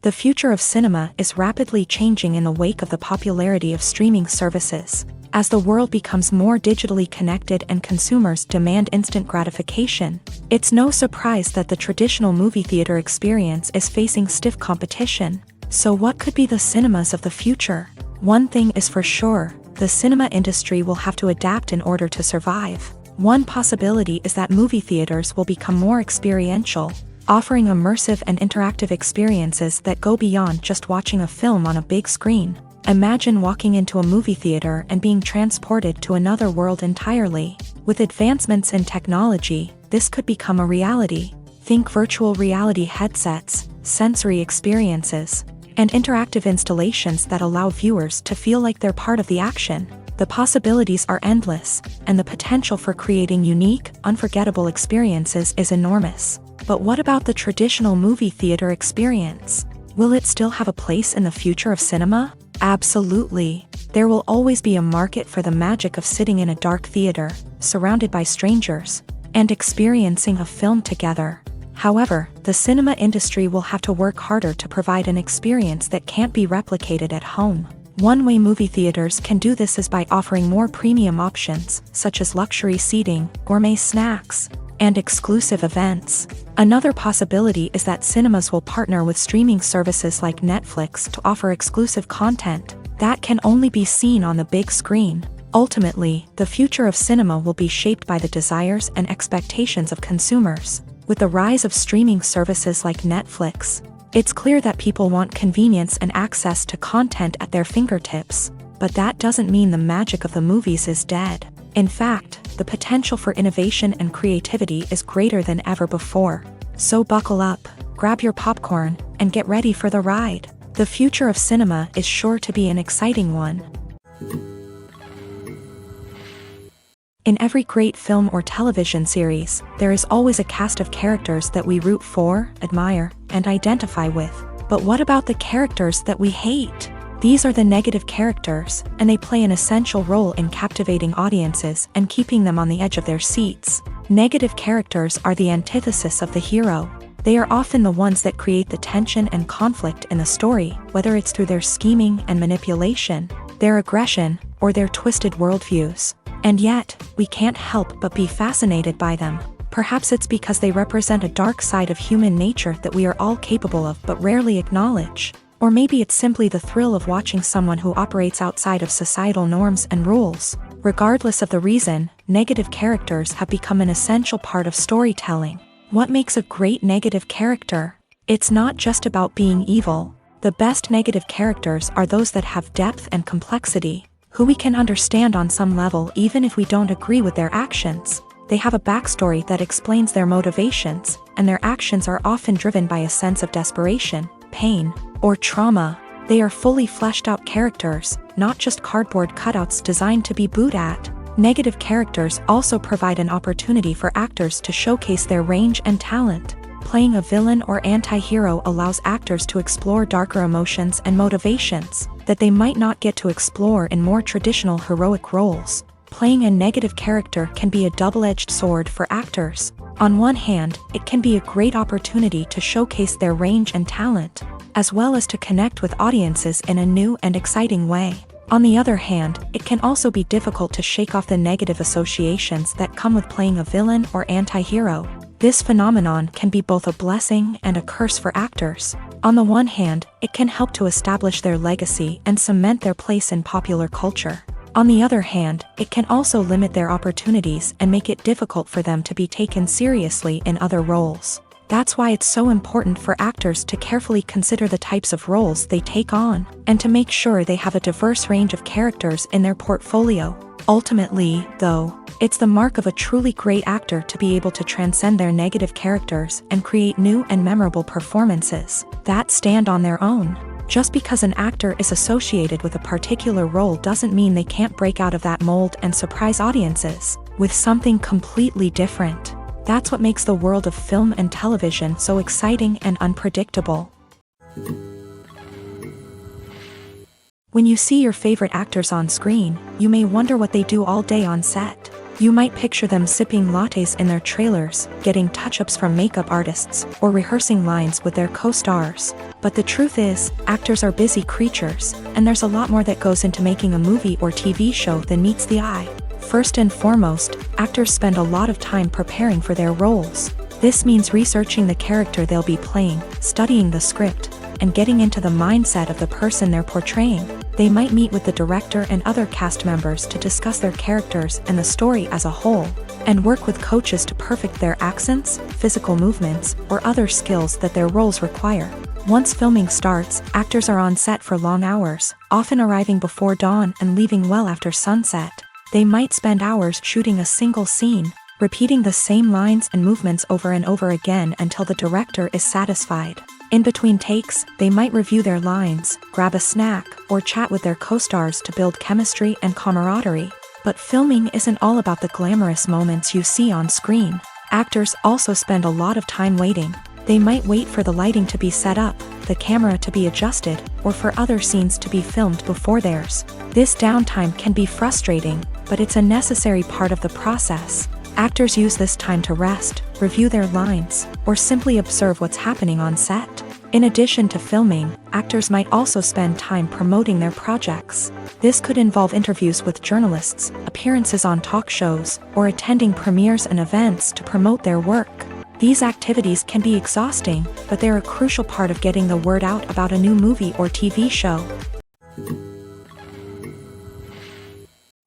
The future of cinema is rapidly changing in the wake of the popularity of streaming services. As the world becomes more digitally connected and consumers demand instant gratification, it's no surprise that the traditional movie theater experience is facing stiff competition. So what could be the cinemas of the future? One thing is for sure, the cinema industry will have to adapt in order to survive. One possibility is that movie theaters will become more experiential, offering immersive and interactive experiences that go beyond just watching a film on a big screen. Imagine walking into a movie theater and being transported to another world entirely. With advancements in technology, this could become a reality. Think virtual reality headsets, sensory experiences, and interactive installations that allow viewers to feel like they're part of the action. The possibilities are endless, and the potential for creating unique, unforgettable experiences is enormous. But what about the traditional movie theater experience? Will it still have a place in the future of cinema? Absolutely. There will always be a market for the magic of sitting in a dark theater, surrounded by strangers, and experiencing a film together. However, the cinema industry will have to work harder to provide an experience that can't be replicated at home. One way movie theaters can do this is by offering more premium options, such as luxury seating, gourmet snacks, and exclusive events. Another possibility is that cinemas will partner with streaming services like Netflix to offer exclusive content that can only be seen on the big screen. Ultimately, the future of cinema will be shaped by the desires and expectations of consumers. With the rise of streaming services like Netflix, it's clear that people want convenience and access to content at their fingertips. But that doesn't mean the magic of the movies is dead. In fact, the potential for innovation and creativity is greater than ever before. So buckle up, grab your popcorn, and get ready for the ride. The future of cinema is sure to be an exciting one. In every great film or television series, there is always a cast of characters that we root for, admire, and identify with. But what about the characters that we hate? These are the negative characters, and they play an essential role in captivating audiences and keeping them on the edge of their seats. Negative characters are the antithesis of the hero. They are often the ones that create the tension and conflict in the story, whether it's through their scheming and manipulation, their aggression, or their twisted worldviews. And yet, we can't help but be fascinated by them. Perhaps it's because they represent a dark side of human nature that we are all capable of but rarely acknowledge. Or maybe it's simply the thrill of watching someone who operates outside of societal norms and rules. Regardless of the reason, negative characters have become an essential part of storytelling. What makes a great negative character? It's not just about being evil. The best negative characters are those that have depth and complexity, who we can understand on some level even if we don't agree with their actions. They have a backstory that explains their motivations, and their actions are often driven by a sense of desperation, pain, or trauma. They are fully fleshed out characters, not just cardboard cutouts designed to be booed at. Negative characters also provide an opportunity for actors to showcase their range and talent. Playing a villain or anti-hero allows actors to explore darker emotions and motivations that they might not get to explore in more traditional heroic roles. Playing a negative character can be a double-edged sword for actors. On one hand, it can be a great opportunity to showcase their range and talent, as well as to connect with audiences in a new and exciting way. On the other hand, it can also be difficult to shake off the negative associations that come with playing a villain or anti-hero. This phenomenon can be both a blessing and a curse for actors. On the one hand, it can help to establish their legacy and cement their place in popular culture. On the other hand, it can also limit their opportunities and make it difficult for them to be taken seriously in other roles. That's why it's so important for actors to carefully consider the types of roles they take on, and to make sure they have a diverse range of characters in their portfolio. Ultimately, though, it's the mark of a truly great actor to be able to transcend their negative characters and create new and memorable performances that stand on their own. Just because an actor is associated with a particular role doesn't mean they can't break out of that mold and surprise audiences with something completely different. That's what makes the world of film and television so exciting and unpredictable. When you see your favorite actors on screen, you may wonder what they do all day on set. You might picture them sipping lattes in their trailers, getting touch-ups from makeup artists, or rehearsing lines with their co-stars. But the truth is, actors are busy creatures, and there's a lot more that goes into making a movie or TV show than meets the eye. First and foremost, actors spend a lot of time preparing for their roles. This means researching the character they'll be playing, studying the script, and getting into the mindset of the person they're portraying. They might meet with the director and other cast members to discuss their characters and the story as a whole, and work with coaches to perfect their accents, physical movements, or other skills that their roles require. Once filming starts, actors are on set for long hours, often arriving before dawn and leaving well after sunset. They might spend hours shooting a single scene, repeating the same lines and movements over and over again until the director is satisfied. In between takes, they might review their lines, grab a snack, or chat with their co-stars to build chemistry and camaraderie. But filming isn't all about the glamorous moments you see on screen. Actors also spend a lot of time waiting. They might wait for the lighting to be set up, the camera to be adjusted, or for other scenes to be filmed before theirs. This downtime can be frustrating, but it's a necessary part of the process. Actors use this time to rest, review their lines, or simply observe what's happening on set. In addition to filming, actors might also spend time promoting their projects. This could involve interviews with journalists, appearances on talk shows, or attending premieres and events to promote their work. These activities can be exhausting, but they're a crucial part of getting the word out about a new movie or TV show.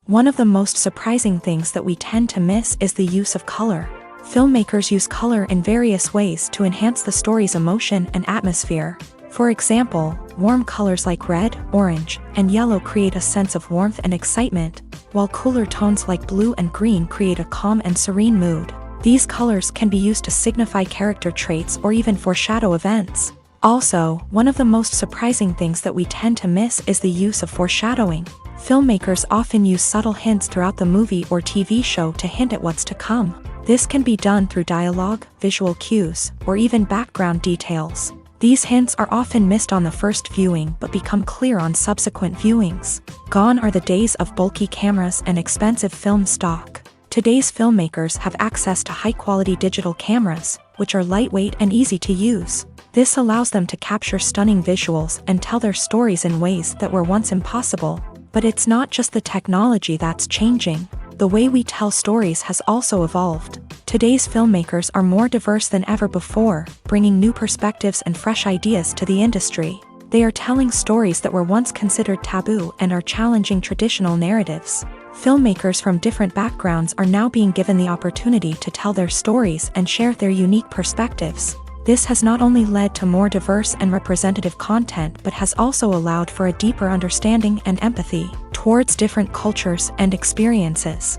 One of the most surprising things that we tend to miss is the use of color. Filmmakers use color in various ways to enhance the story's emotion and atmosphere. For example, warm colors like red, orange, and yellow create a sense of warmth and excitement, while cooler tones like blue and green create a calm and serene mood. These colors can be used to signify character traits or even foreshadow events. Also, one of the most surprising things that we tend to miss is the use of foreshadowing. Filmmakers often use subtle hints throughout the movie or TV show to hint at what's to come. This can be done through dialogue, visual cues, or even background details. These hints are often missed on the first viewing but become clear on subsequent viewings. Gone are the days of bulky cameras and expensive film stock. Today's filmmakers have access to high-quality digital cameras, which are lightweight and easy to use. This allows them to capture stunning visuals and tell their stories in ways that were once impossible. But it's not just the technology that's changing. The way we tell stories has also evolved. Today's filmmakers are more diverse than ever before, bringing new perspectives and fresh ideas to the industry. They are telling stories that were once considered taboo and are challenging traditional narratives. Filmmakers from different backgrounds are now being given the opportunity to tell their stories and share their unique perspectives. This has not only led to more diverse and representative content but has also allowed for a deeper understanding and empathy towards different cultures and experiences.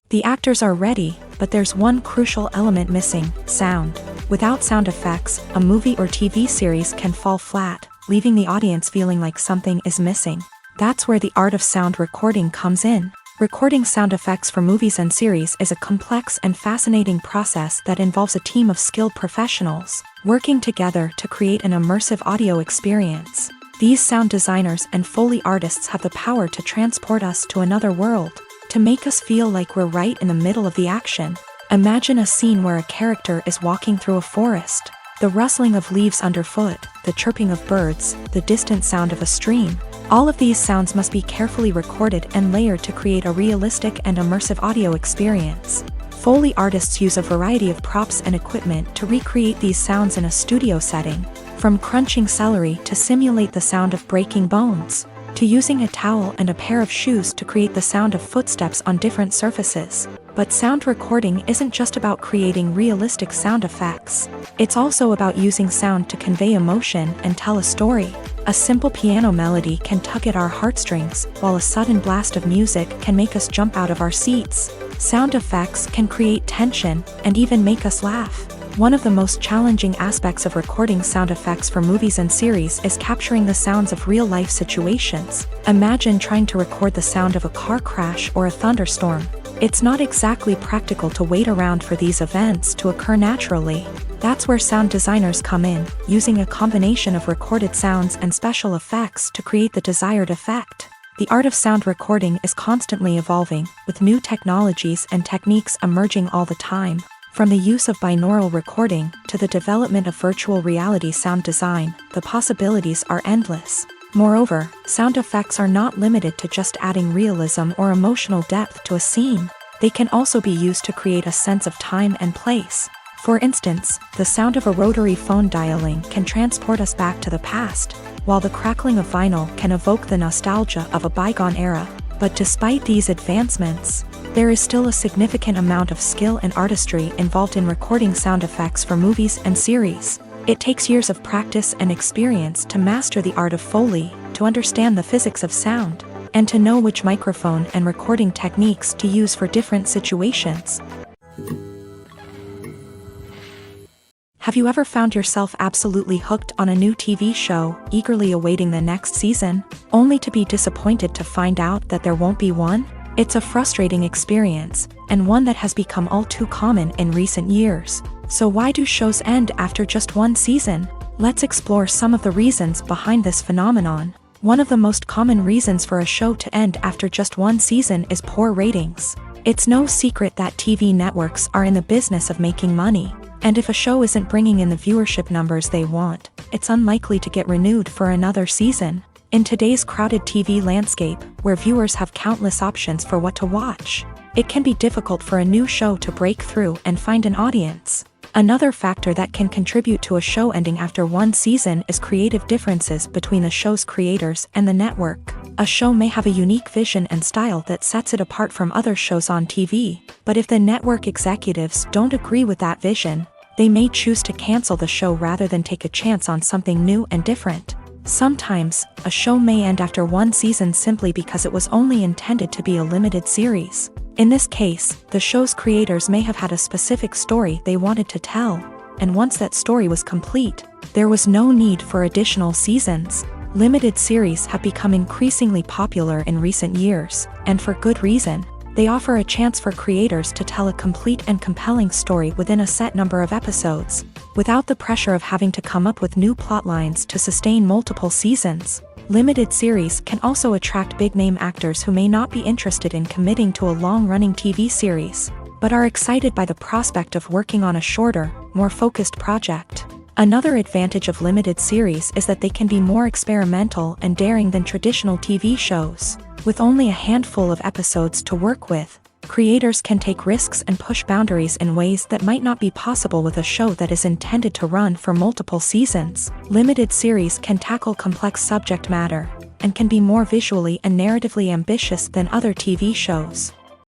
The actors are ready, but there's one crucial element missing: sound. Without sound effects, a movie or TV series can fall flat, leaving the audience feeling like something is missing. That's where the art of sound recording comes in. Recording sound effects for movies and series is a complex and fascinating process that involves a team of skilled professionals working together to create an immersive audio experience. These sound designers and Foley artists have the power to transport us to another world. to make us feel like we're right in the middle of the action. Imagine a scene where a character is walking through a forest. The rustling of leaves underfoot, the chirping of birds, the distant sound of a stream. All of these sounds must be carefully recorded and layered to create a realistic and immersive audio experience. Foley artists use a variety of props and equipment to recreate these sounds in a studio setting, from crunching celery to simulate the sound of breaking bones, to using a towel and a pair of shoes to create the sound of footsteps on different surfaces. But sound recording isn't just about creating realistic sound effects. It's also about using sound to convey emotion and tell a story. A simple piano melody can tug at our heartstrings, while a sudden blast of music can make us jump out of our seats. Sound effects can create tension and even make us laugh. One of the most challenging aspects of recording sound effects for movies and series is capturing the sounds of real-life situations. Imagine trying to record the sound of a car crash or a thunderstorm. It's not exactly practical to wait around for these events to occur naturally. That's where sound designers come in, using a combination of recorded sounds and special effects to create the desired effect. The art of sound recording is constantly evolving, with new technologies and techniques emerging all the time. From the use of binaural recording to the development of virtual reality sound design, the possibilities are endless. Moreover, sound effects are not limited to just adding realism or emotional depth to a scene. They can also be used to create a sense of time and place. For instance, the sound of a rotary phone dialing can transport us back to the past, while the crackling of vinyl can evoke the nostalgia of a bygone era. But despite these advancements, there is still a significant amount of skill and artistry involved in recording sound effects for movies and series. It takes years of practice and experience to master the art of Foley, to understand the physics of sound, and to know which microphone and recording techniques to use for different situations. Have you ever found yourself absolutely hooked on a new TV show, eagerly awaiting the next season, only to be disappointed to find out that there won't be one? It's a frustrating experience, and one that has become all too common in recent years. So why do shows end after just one season? Let's explore some of the reasons behind this phenomenon. One of the most common reasons for a show to end after just one season is poor ratings. It's no secret that TV networks are in the business of making money, and if a show isn't bringing in the viewership numbers they want, it's unlikely to get renewed for another season. In today's crowded TV landscape, where viewers have countless options for what to watch, it can be difficult for a new show to break through and find an audience. Another factor that can contribute to a show ending after one season is creative differences between the show's creators and the network. A show may have a unique vision and style that sets it apart from other shows on TV, but if the network executives don't agree with that vision, they may choose to cancel the show rather than take a chance on something new and different. Sometimes, a show may end after one season simply because it was only intended to be a limited series. In this case, the show's creators may have had a specific story they wanted to tell, and once that story was complete, there was no need for additional seasons. Limited series have become increasingly popular in recent years, and for good reason. They offer a chance for creators to tell a complete and compelling story within a set number of episodes, without the pressure of having to come up with new plotlines to sustain multiple seasons. Limited series can also attract big-name actors who may not be interested in committing to a long-running TV series, but are excited by the prospect of working on a shorter, more focused project. Another advantage of limited series is that they can be more experimental and daring than traditional TV shows. With only a handful of episodes to work with, creators can take risks and push boundaries in ways that might not be possible with a show that is intended to run for multiple seasons. Limited series can tackle complex subject matter, and can be more visually and narratively ambitious than other TV shows.